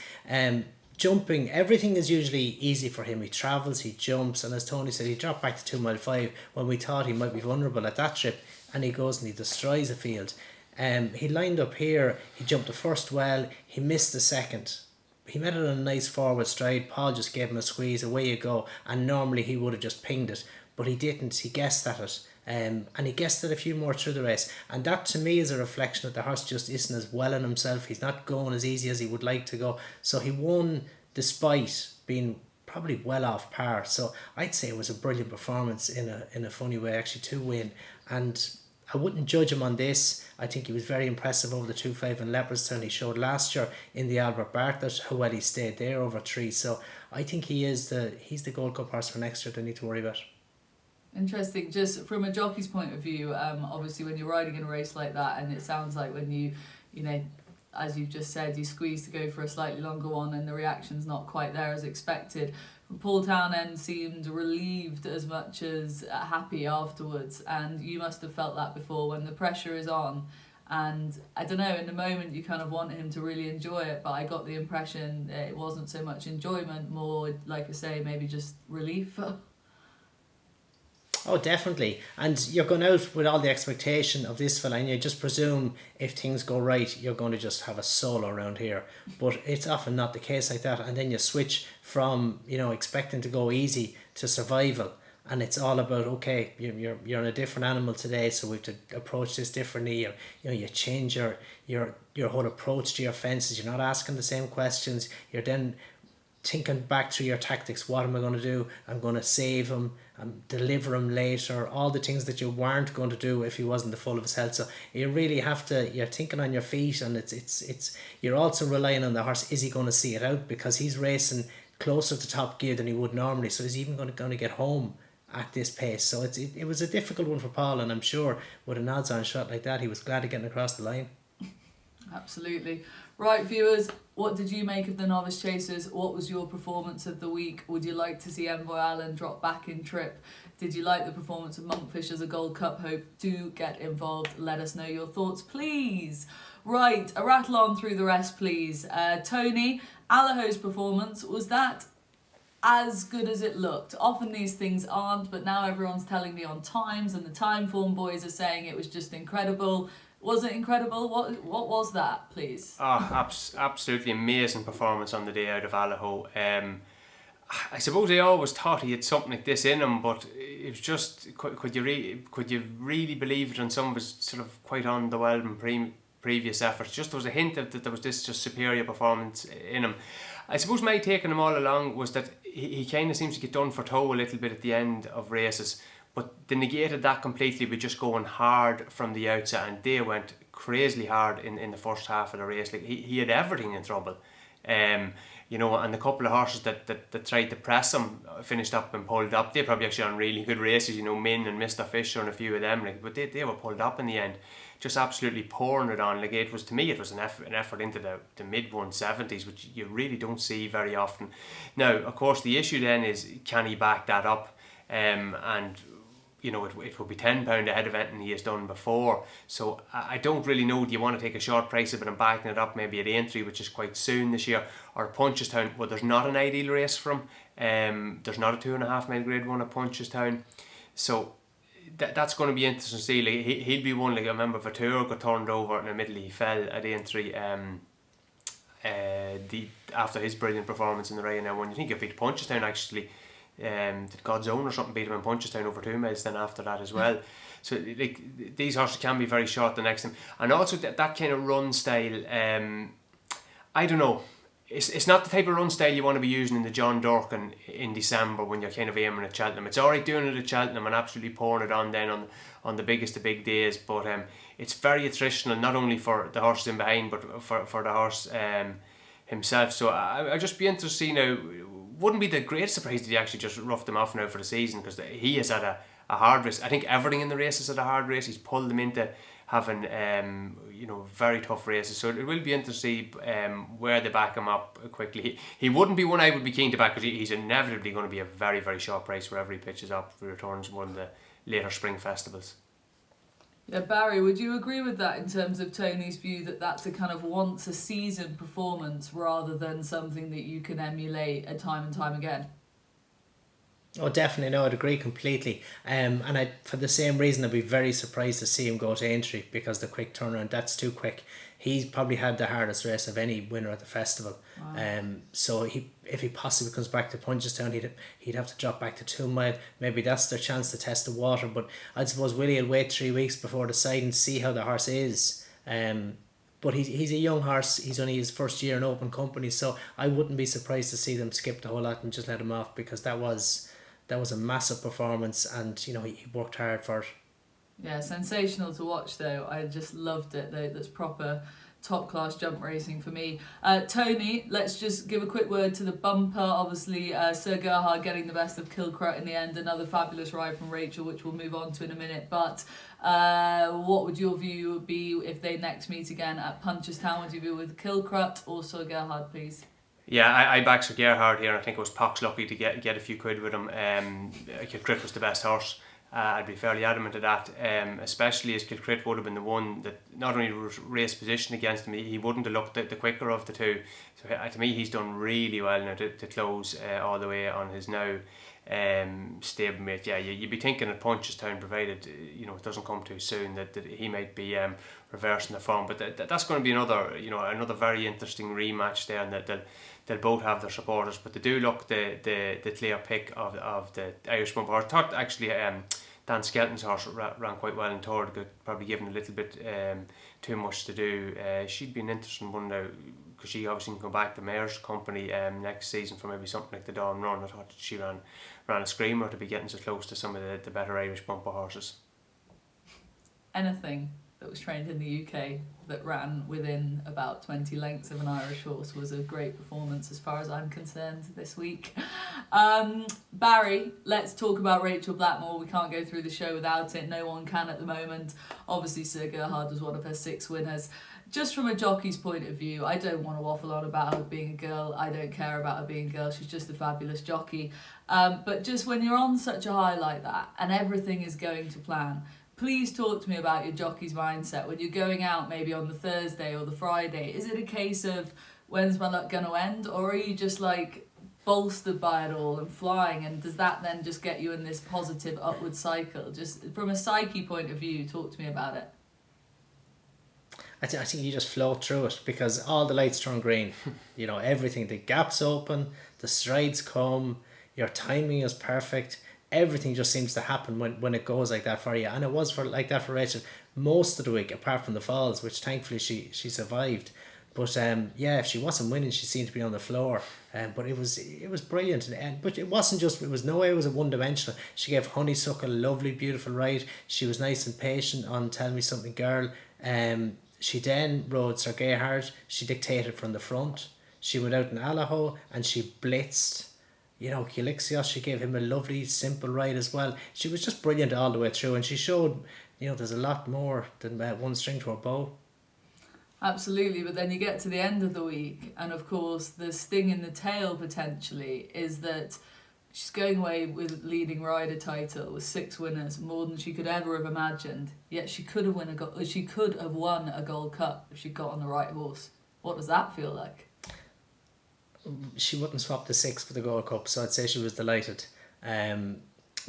Jumping, everything is usually easy for him. He travels, he jumps, and as Tony said, he dropped back to 2 mile 5 when we thought he might be vulnerable at that trip, and he goes and he destroys the field. He lined up here, he jumped the first well, he missed the second. He made it on a nice forward stride. Paul just gave him a squeeze, away you go, and normally he would have just pinged it, but he didn't. He guessed at it, and he guessed it a few more through the race, and that to me is a reflection that the horse just isn't as well in himself. He's not going as easy as he would like to go, so he won despite being probably well off par. So I'd say it was a brilliant performance in a funny way, actually, to win. And I wouldn't judge him on this. I think he was very impressive over the 2.5 in Leopardstown. He showed last year in the Albert Bartlett how well he stayed there over 3. So I think he's the Gold Cup horse for next year. Don't need to worry about. Interesting. Just from a jockey's point of view, obviously when you're riding in a race like that, and it sounds like when you know, as you've just said, you squeeze to go for a slightly longer one and the reaction's not quite there as expected. Paul Townend seemed relieved as much as happy afterwards, and you must have felt that before when the pressure is on. And I don't know, in the moment you kind of want him to really enjoy it, but I got the impression it wasn't so much enjoyment, more, like I say, maybe just relief. Oh, definitely. And you're going out with all the expectation of this fella, and you just presume if things go right, you're going to just have a solo around here. But it's often not the case like that. And then you switch from, expecting to go easy to survival. And it's all about, okay, you're on a different animal today, so we have to approach this differently. You change your whole approach to your fences. You're not asking the same questions. You're then thinking back through your tactics. What am I going to do? I'm going to save him and deliver him later. All the things that you weren't going to do if he wasn't the full of his health. So you really have to. You're thinking on your feet, and it's. You're also relying on the horse. Is he going to see it out, because he's racing closer to top gear than he would normally? So is he even going to get home at this pace? So it was a difficult one for Paul, and I'm sure with an odds-on shot like that, he was glad of getting across the line. Absolutely. Right, viewers, what did you make of the Novice Chasers? What was your performance of the week? Would you like to see Envoy Allen drop back in trip? Did you like the performance of Monkfish as a Gold Cup hope? Do get involved. Let us know your thoughts, please. Right, a rattle on through the rest, please. Tony, Allaho's performance, was that as good as it looked? Often these things aren't, but now everyone's telling me on times, and the Timeform boys are saying it was just incredible. Was it incredible? What was that, please? Absolutely amazing performance on the day out of Allaho. I suppose I always thought he had something like this in him, but it was just, could you really believe it on some of his sort of quite underwhelming previous efforts? Just there was a hint that there was this just superior performance in him. I suppose my take on him all along was that he kind of seems to get done for toe a little bit at the end of races. But they negated that completely with just going hard from the outset, and they went crazily hard in the first half of the race. Like he had everything in trouble, and the couple of horses that tried to press him finished up and pulled up. They probably actually on really good races, Min and Mr. Fisher and a few of them. But they were pulled up in the end, just absolutely pouring it on. Like it was, to me, it was an effort into the mid 170s, which you really don't see very often. Now, of course, the issue then is, can he back that up? And it will be £10 ahead of anything he has done before. So I don't really know, do you want to take a short price of it and backing it up maybe at Aintree, which is quite soon this year, or Punchestown? Well, there's not an ideal race for him. There's not a 2.5 mile grade one at Punchestown. So that's going to be interesting to see. Like he'll be one. Like I remember Vatur got turned over and admittedly he fell at the entry. After his brilliant performance in the Ryanair one, you think he beat Punchestown actually. Did God's Own or something beat him in Punchestown over 2 miles then after that as well. So like these horses can be very short the next time, and also that kind of run style. I don't know. It's not the type of run style you want to be using in the John Durkin in December when you're kind of aiming at Cheltenham. It's alright doing it at Cheltenham and absolutely pouring it on then on the biggest of big days, but it's very attritional, not only for the horses in behind but for the horse himself. So I'll just be interested to see now. Wouldn't be the greatest surprise that he actually just roughed them off now for the season, because he has had a hard race. I think everything in the race has had a hard race. He's pulled them into having very tough races, so it will be interesting to see where they back him up quickly. He wouldn't be one I would be keen to back, because he's inevitably going to be a very, very short price wherever he pitches up for returns from one of the later spring festivals. Yeah, Barry, would you agree with that in terms of Tony's view that that's a kind of once a season performance rather than something that you can emulate time and time again? Oh, definitely. No, I'd agree completely. And for the same reason, I'd be very surprised to see him go to Aintree, because the quick turnaround, that's too quick. He's probably had the hardest race of any winner at the festival. Wow. So if he possibly comes back to Punchestown, he'd have to drop back to 2 mile. Maybe that's their chance to test the water. But I suppose Willie will wait 3 weeks before deciding to see how the horse is. But he's a young horse. He's only his first year in open company, so I wouldn't be surprised to see them skip the whole lot and just let him off, because that was a massive performance, and he worked hard for it. Yeah, sensational to watch though. I just loved it though. That's proper top class jump racing for me. Tony, let's just give a quick word to the bumper. Obviously, Sir Gerhard getting the best of Kilcrut in the end. Another fabulous ride from Rachael, which we'll move on to in a minute. But what would your view be if they next meet again at Punchestown? Would you be with Kilcrut or Sir Gerhard, please? Yeah, I backed Sir Gerhard here. I think it was Pox lucky to get a few quid with him. Kilcrit was the best horse. I'd be fairly adamant of that, especially as Kilcrit would have been the one that not only race position against him, he wouldn't have looked the quicker of the two. So to me, he's done really well now to close all the way on his now stablemate. Yeah, you'd be thinking at Punchestown, provided it doesn't come too soon, that he might be reversing the form. But that's going to be another very interesting rematch there, and that they'll both have their supporters. But they do look the clear pick of the Irish bumper. I thought actually Dan Skelton's horse ran quite well in third, probably given a little bit too much to do. She'd be an interesting one now, because she obviously can go back to Mayor's company next season for maybe something like the Dawn Run. I thought she ran a screamer to be getting so close to some of the better Irish bumper horses. Anything that was trained in the UK that ran within about 20 lengths of an Irish horse was a great performance as far as I'm concerned this week. Barry, let's talk about Rachael Blackmore. We can't go through the show without it. No one can at the moment. Obviously, Sir Gerhard was one of her 6 winners. Just from a jockey's point of view, I don't want to waffle on about her being a girl. I don't care about her being a girl. She's just a fabulous jockey. But just when you're on such a high like that and everything is going to plan, please talk to me about your jockey's mindset when you're going out maybe on the Thursday or the Friday. Is it a case of when's my luck going to end, or are you just like bolstered by it all and flying, and does that then just get you in this positive upward cycle? Just from a psyche point of view, talk to me about it. I think you just float through it, because all the lights turn green. Everything, the gaps open, the strides come, your timing is perfect. Everything just seems to happen when it goes like that for you, and it was like that for Rachael most of the week, apart from the falls, which thankfully she survived. But if she wasn't winning, she seemed to be on the floor. But it was brilliant, but it wasn't just. It was no way it was a one-dimensional. She gave Honeysuckle a lovely, beautiful ride. She was nice and patient on Tell Me Something Girl. She then rode Sir Gerhard. She dictated from the front. She went out in Allaho and she blitzed. Calixios, she gave him a lovely, simple ride as well. She was just brilliant all the way through, and she showed, there's a lot more than one string to her bow. Absolutely, but then you get to the end of the week, and of course the sting in the tail potentially is that she's going away with leading rider title with 6 winners, more than she could ever have imagined. Yet she could have won a Gold Cup if she got on the right horse. What does that feel like? She wouldn't swap the 6 for the Gold Cup, so I'd say she was delighted.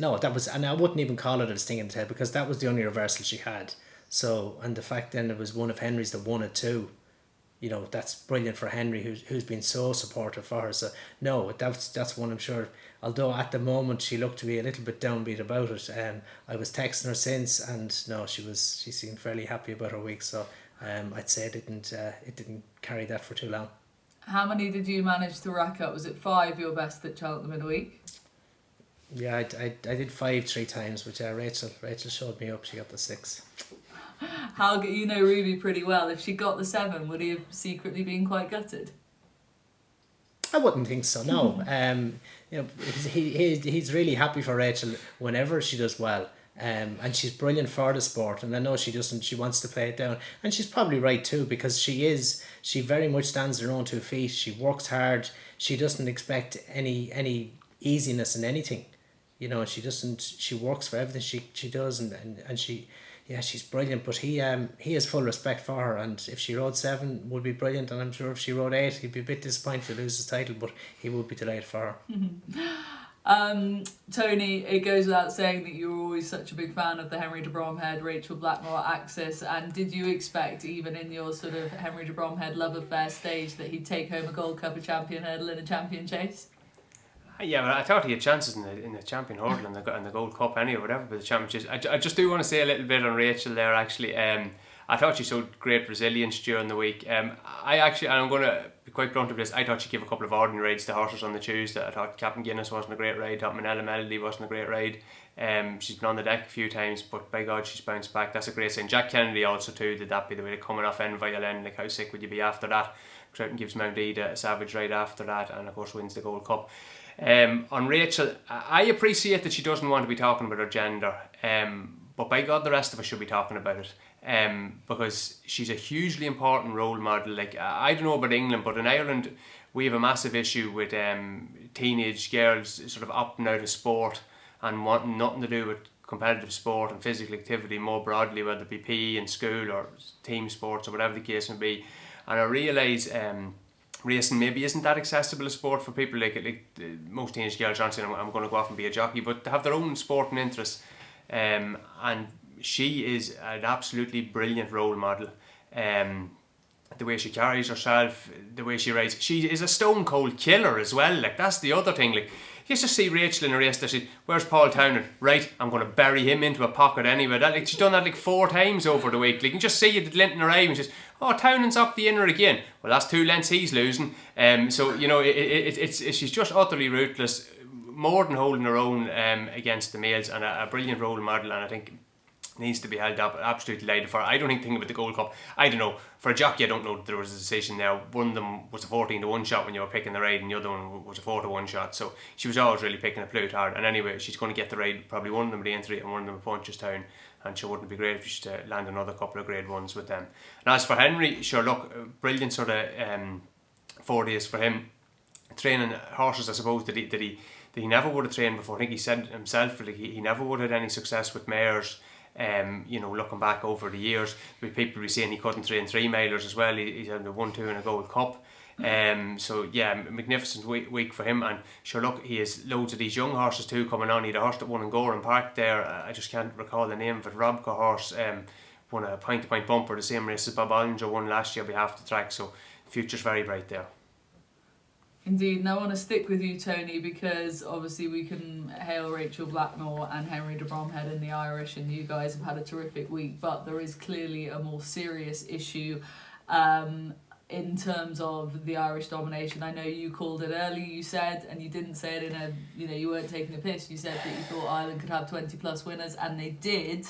No, that was, and I wouldn't even call it a sting in the tail because that was the only reversal she had. So, and the fact then it was one of Henry's that won it too. You know, that's brilliant for Henry, who's been so supportive for her. So no, that's one I'm sure. Although at the moment she looked to be a little bit downbeat about it. I was texting her since, and no, she seemed fairly happy about her week. So I'd say it didn't carry that for too long. How many did you manage to rack up? Was it 5 your best at Cheltenham in a week? Yeah, I did 5 3 times, but Rachael showed me up. She got the 6. You know Ruby pretty well. If she got the 7, would he have secretly been quite gutted? I wouldn't think so. No. You know, he's really happy for Rachael whenever she does well. And she's brilliant for the sport, and I know she wants to play it down, and she's probably right too, because she very much stands on her own 2 feet. She works hard. She doesn't expect any easiness in anything, you know. She works for everything she does, and she's brilliant. But he has full respect for her, and if she rode 7 would be brilliant, and I'm sure if she rode 8 he'd be a bit disappointed to lose his title, but he would be delighted for her. Tony, it goes without saying that you were always such a big fan of the Henry de Bromhead, Rachael Blackmore axis, and did you expect, even in your sort of Henry de Bromhead love affair stage, that he'd take home a Gold Cup, a champion hurdle and a champion chase? Yeah, well, I thought he had chances in the champion hurdle and the Gold Cup anyway, whatever, but the championships. I just do want to say a little bit on Rachael there, actually. I thought she showed great resilience during the week. And I'm going to be quite blunt with this, I thought she gave a couple of ordinary rides to horses on the Tuesday. I thought Captain Guinness wasn't a great ride, I thought Manila Melody wasn't a great ride. She's been on the deck a few times, but by God, she's bounced back. That's a great sign. Jack Kennedy also too, did that be the way coming off N-Violin, like how sick would you be after that? Croughton gives Mount Ida a savage ride after that, and of course wins the Gold Cup. On Rachael, I appreciate that she doesn't want to be talking about her gender, but by God, the rest of us should be talking about it. Because she's a hugely important role model. Like, I don't know about England, but in Ireland we have a massive issue with teenage girls sort of opting out of sport and wanting nothing to do with competitive sport and physical activity more broadly, whether it be PE in school or team sports or whatever the case may be. And I realise racing maybe isn't that accessible a sport for people like most teenage girls aren't saying I'm going to go off and be a jockey, but they have their own sporting interests, and she is an absolutely brilliant role model. The way she carries herself, the way she rides, she is a stone cold killer as well. Like, that's the other thing. Like, you just see Rachael in a race that she, where's Paul Townend? Right, I'm going to bury him into a pocket anyway. That, like, she's done that like 4 times over the week. Like, you can just see it at Linton arrive and she's, oh, Townend's up the inner again. Well, that's 2 lengths he's losing. So, you know, she's just utterly ruthless, more than holding her own against the males, and a brilliant role model, and I think needs to be held up. Absolutely delighted for her. I don't think thinking about the Gold Cup, I don't know, for a jockey I don't know that there was a decision there. One of them was a 14-1 shot when you were picking the ride, and the other one was a 4-1 shot, so she was always really picking a flute hard. And anyway, she's going to get the ride, probably one of them at the entry and one of them at Punchestown, and she wouldn't be great if she to land another couple of grade ones with them. And as for Henry, sure, look, brilliant sort of 4 days for him training horses. I suppose that he never would have trained before. I think he said himself, like, he never would have had any success with mares. You know, looking back over the years, with people be saying he couldn't train 3-milers as well. He's had the 1-2 in a Gold Cup. So yeah, magnificent week for him. And sure, look, he has loads of these young horses too coming on. He had a horse that won in Goran Park there. I just can't recall the name of it. Robka horse won a point-to-point bumper, the same race as Bobolinger won last year on behalf of the track. So the future's very bright there. Indeed, and I want to stick with you, Tony, because obviously we can hail Rachael Blackmore and Henry de Bromhead in the Irish, and you guys have had a terrific week, but there is clearly a more serious issue in terms of the Irish domination. I know you called it early, you said, and you didn't say it in a, you know, you weren't taking a piss, you said that you thought Ireland could have 20 plus winners, and they did.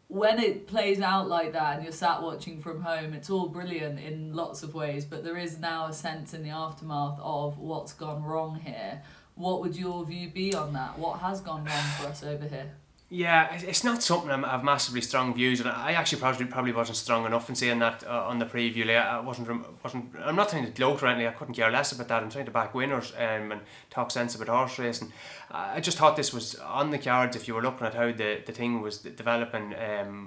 When it plays out like that and you're sat watching from home, it's all brilliant in lots of ways, but there is now a sense in the aftermath of what's gone wrong here. What would your view be on that? What has gone wrong for us over here? Yeah, it's not something I have massively strong views, and I actually probably wasn't strong enough in saying that on the preview. Like, I wasn't. I'm not trying to gloat or anything. I couldn't care less about that. I'm trying to back winners and talk sense about horse racing. I just thought this was on the cards if you were looking at how the thing was developing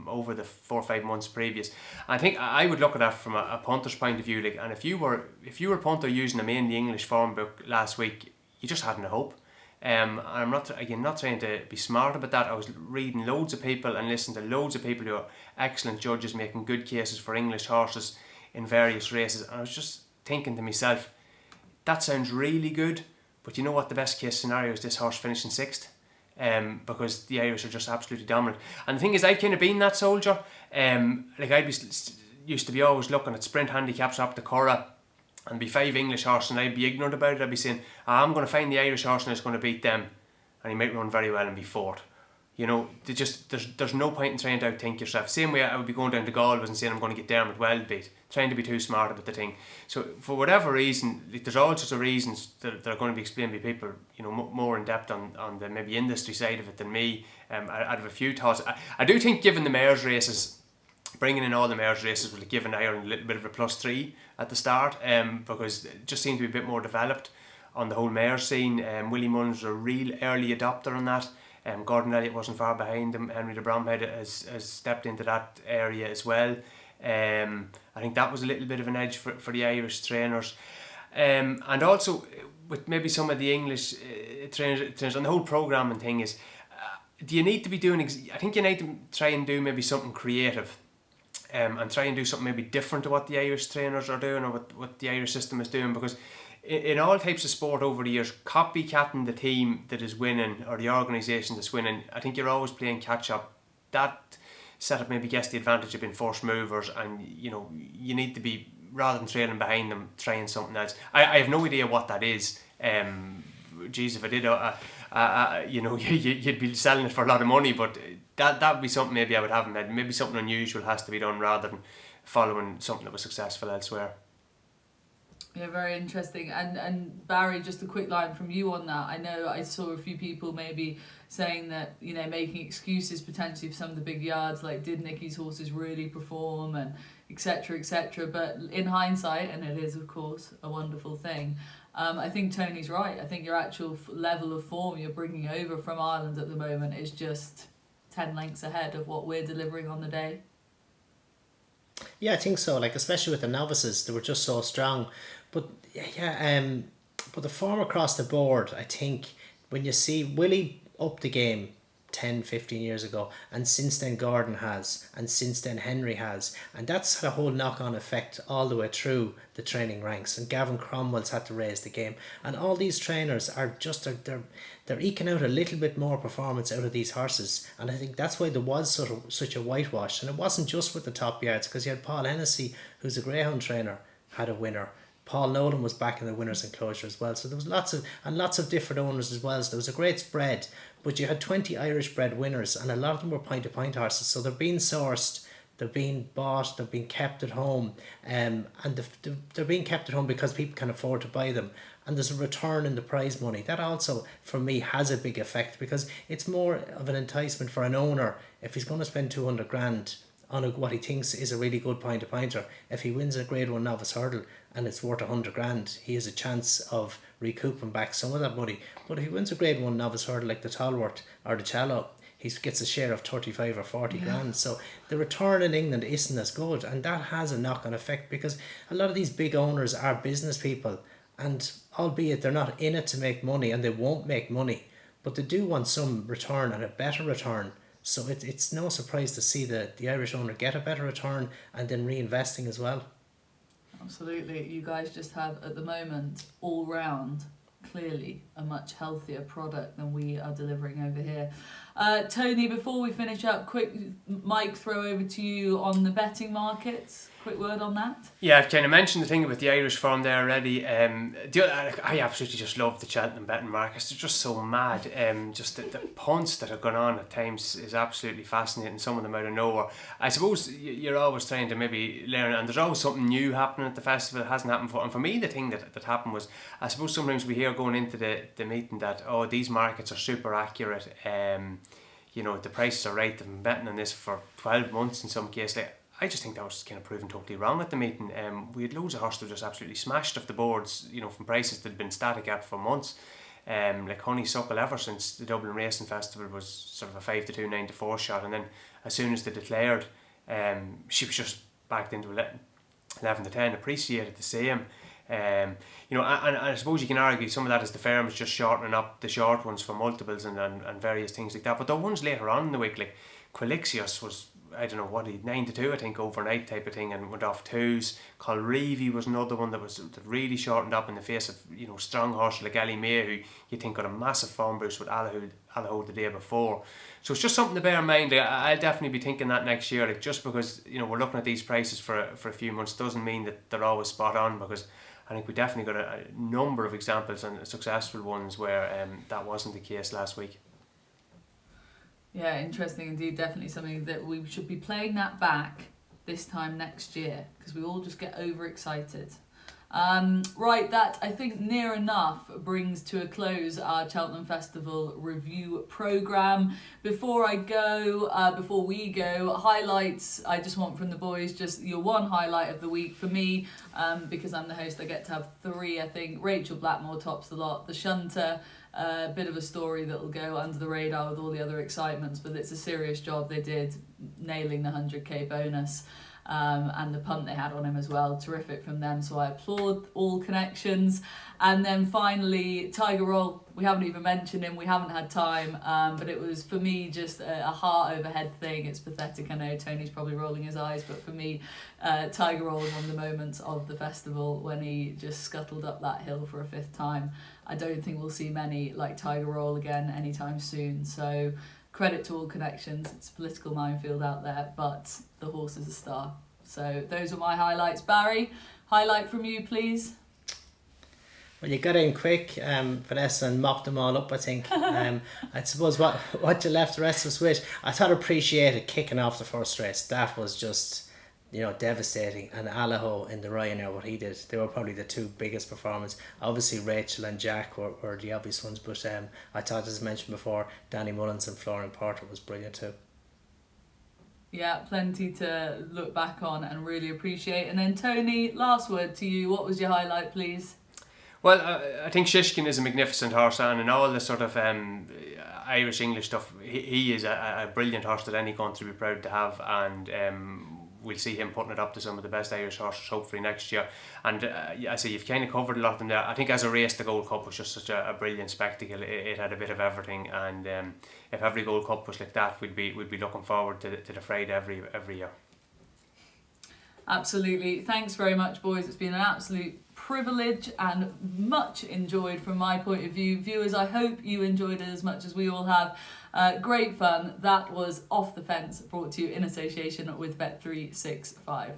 over the 4 or 5 months previous. I think I would look at that from a punter's point of view. Like, and if you were a punter using a mainly English form book last week, you just hadn't a hope. I'm not trying to be smart about that. I was reading loads of people and listening to loads of people who are excellent judges making good cases for English horses in various races, and I was just thinking to myself, that sounds really good, but you know what the best case scenario is? This horse finishing 6th. Because the Irish are just absolutely dominant. And the thing is, I've kind of been that soldier. Like I'd be used to be always looking at sprint handicaps up the Curragh and be 5 English horses, and I'd be ignorant about it. I'd be saying, I'm going to find the Irish horse and it's going to beat them, and he might run very well and be 4th. You know, there's no point in trying to outthink yourself. Same way I would be going down to Galway and saying I'm going to get Dermot Wellbeat, trying to be too smart about the thing. So for whatever reason, there's all sorts of reasons that are going to be explained by people, you know, more in depth on the maybe industry side of it than me. I'd have a few thoughts. I do think, given the mares races, bringing in all the mares races would have given Ireland a little bit of a +3 at the start, because it just seemed to be a bit more developed on the whole mare scene. Willie Mullins was a real early adopter on that. Gordon Elliott wasn't far behind him. Henry de Bromhead has stepped into that area as well. I think that was a little bit of an edge for the Irish trainers. And also with maybe some of the English trainers on the whole programming thing is, do you need to be doing, I think you need to try and do maybe something creative, and try and do something maybe different to what the Irish trainers are doing or what the Irish system is doing, because in all types of sport over the years, copycatting the team that is winning or the organisation that's winning, I think you're always playing catch up. That setup maybe gets the advantage of being first movers, and you know, you need to be, rather than trailing behind them, trying something else. I have no idea what that is. Geez, if I did, you know, you'd be selling it for a lot of money, but that would be something maybe I would have in head. Maybe something unusual has to be done rather than following something that was successful elsewhere. Yeah, very interesting. And Barry, just a quick line from you on that. I know I saw a few people maybe saying that, you know, making excuses potentially for some of the big yards, like did Nicky's horses really perform and etc., etc. But in hindsight, and it is of course a wonderful thing, I think Tony's right. I think your actual level of form you're bringing over from Ireland at the moment is just 10 lengths ahead of what we're delivering on the day. Yeah, I think so. Like, especially with the novices, they were just so strong. But yeah, but the form across the board, I think when you see Willie up the game 10, 15 years ago, and since then Gordon has, and since then Henry has, and that's had a whole knock-on effect all the way through the training ranks, and Gavin Cromwell's had to raise the game, and all these trainers are just, they're eking out a little bit more performance out of these horses, and I think that's why there was such a whitewash. And it wasn't just with the top yards, because you had Paul Hennessy, who's a greyhound trainer, had a winner. Paul Nolan was back in the winners enclosure as well. So there was lots of different owners as well. So there was a great spread. But you had 20 Irish bred winners, and a lot of them were point-to-point horses. So they're being sourced, they're being bought, they're being kept at home. And they're being kept at home because people can afford to buy them. And there's a return in the prize money. That also, for me, has a big effect, because it's more of an enticement for an owner if he's going to spend 200 grand on what he thinks is a really good point-to-pointer. If he wins a Grade 1 novice hurdle and it's worth 100 grand, he has a chance of recouping back some of that money. But if he wins a Grade 1 novice hurdle like the Tolworth or the Cello, he gets a share of 35 or 40 grand. So the return in England isn't as good, and that has a knock-on effect, because a lot of these big owners are business people, and albeit they're not in it to make money, and they won't make money, but they do want some return, and a better return. So it's no surprise to see the Irish owner get a better return and then reinvesting as well. Absolutely. You guys just have, at the moment, all round, clearly a much healthier product than we are delivering over here. Tony, before we finish up, quick mic throw over to you on the betting markets. Quick word on that. Yeah, I've kind of mentioned the thing about the Irish form there already. I absolutely just love the Cheltenham betting markets. They're just so mad. Just the punts that have gone on at times is absolutely fascinating. Some of them out of nowhere. I suppose you're always trying to maybe learn, and there's always something new happening at the festival that hasn't happened before. And for me, the thing that happened was, I suppose sometimes we hear going into the meeting that, oh, these markets are super accurate. You know, the prices are right. They've been betting on this for 12 months in some cases. Like, I just think that was kind of proven totally wrong at the meeting. We had loads of horses that were just absolutely smashed off the boards, you know, from prices that had been static at for months. Like Honeysuckle, ever since the Dublin Racing Festival, was sort of a 5 to 2, 9 to 4 shot, and then as soon as they declared, she was just backed into 11 to 10, appreciated the same. You know, and I suppose you can argue some of that is the firms just shortening up the short ones for multiples and various things like that. But the ones later on in the week, like Quilixios was, I don't know what, 9-2 I think overnight type of thing, and went off twos. Colreevy was another one that really shortened up in the face of, you know, strong horse like Ellie May, who you think got a massive form boost with Allaho the day before. So it's just something to bear in mind. I'll definitely be thinking that next year. Like, just because, you know, we're looking at these prices for a few months doesn't mean that they're always spot on, because I think we definitely got a number of examples and successful ones where that wasn't the case last week. Yeah, interesting indeed. Definitely something that we should be playing that back this time next year, because we all just get overexcited. Right, that I think near enough brings to a close our Cheltenham Festival review programme. Before we go, highlights I just want from the boys, just your one highlight of the week for me, because I'm the host, I get to have 3, I think. Rachael Blackmore tops the lot. The Shunter, a bit of a story that will go under the radar with all the other excitements, but it's a serious job they did, nailing the 100k bonus. And the punt they had on him as well, terrific from them, so I applaud all connections. And then finally, Tiger Roll, we haven't even mentioned him, we haven't had time, but it was for me just a heart over head thing. It's pathetic, I know Tony's probably rolling his eyes, but for me, Tiger Roll was one of the moments of the festival when he just scuttled up that hill for a 5th time. I don't think we'll see many like Tiger Roll again anytime soon, so credit to all connections. It's a political minefield out there, but the horse is a star. So those are my highlights. Barry, highlight from you, please. Well, you got in quick, Vanessa, and mopped them all up, I think. I suppose what you left the rest of us with, I thought appreciated kicking off the first race. That was just, you know, devastating. And Allaho in the Ryanair, what he did, they were probably the 2 biggest performances. Obviously Rachael and Jack were the obvious ones, but I thought, as mentioned before, Danny Mullins and Florian Porter was brilliant too. Yeah, plenty to look back on and really appreciate. And then Tony, last word to you. What was your highlight, please? Well, I think Shishkin is a magnificent horse, and in all the sort of Irish-English stuff, he is a brilliant horse that any country would be proud to have, and we'll see him putting it up to some of the best Irish horses hopefully next year. And I say you've kind of covered a lot of them there. I think as a race, the Gold Cup was just such a brilliant spectacle. It had a bit of everything, and if every Gold Cup was like that, we'd be looking forward to the Friday every year. Absolutely. Thanks very much, boys. It's been an absolute privilege and much enjoyed from my point of view. Viewers, I hope you enjoyed it as much as we all have. Great fun. That was Off the Fence, brought to you in association with Bet365.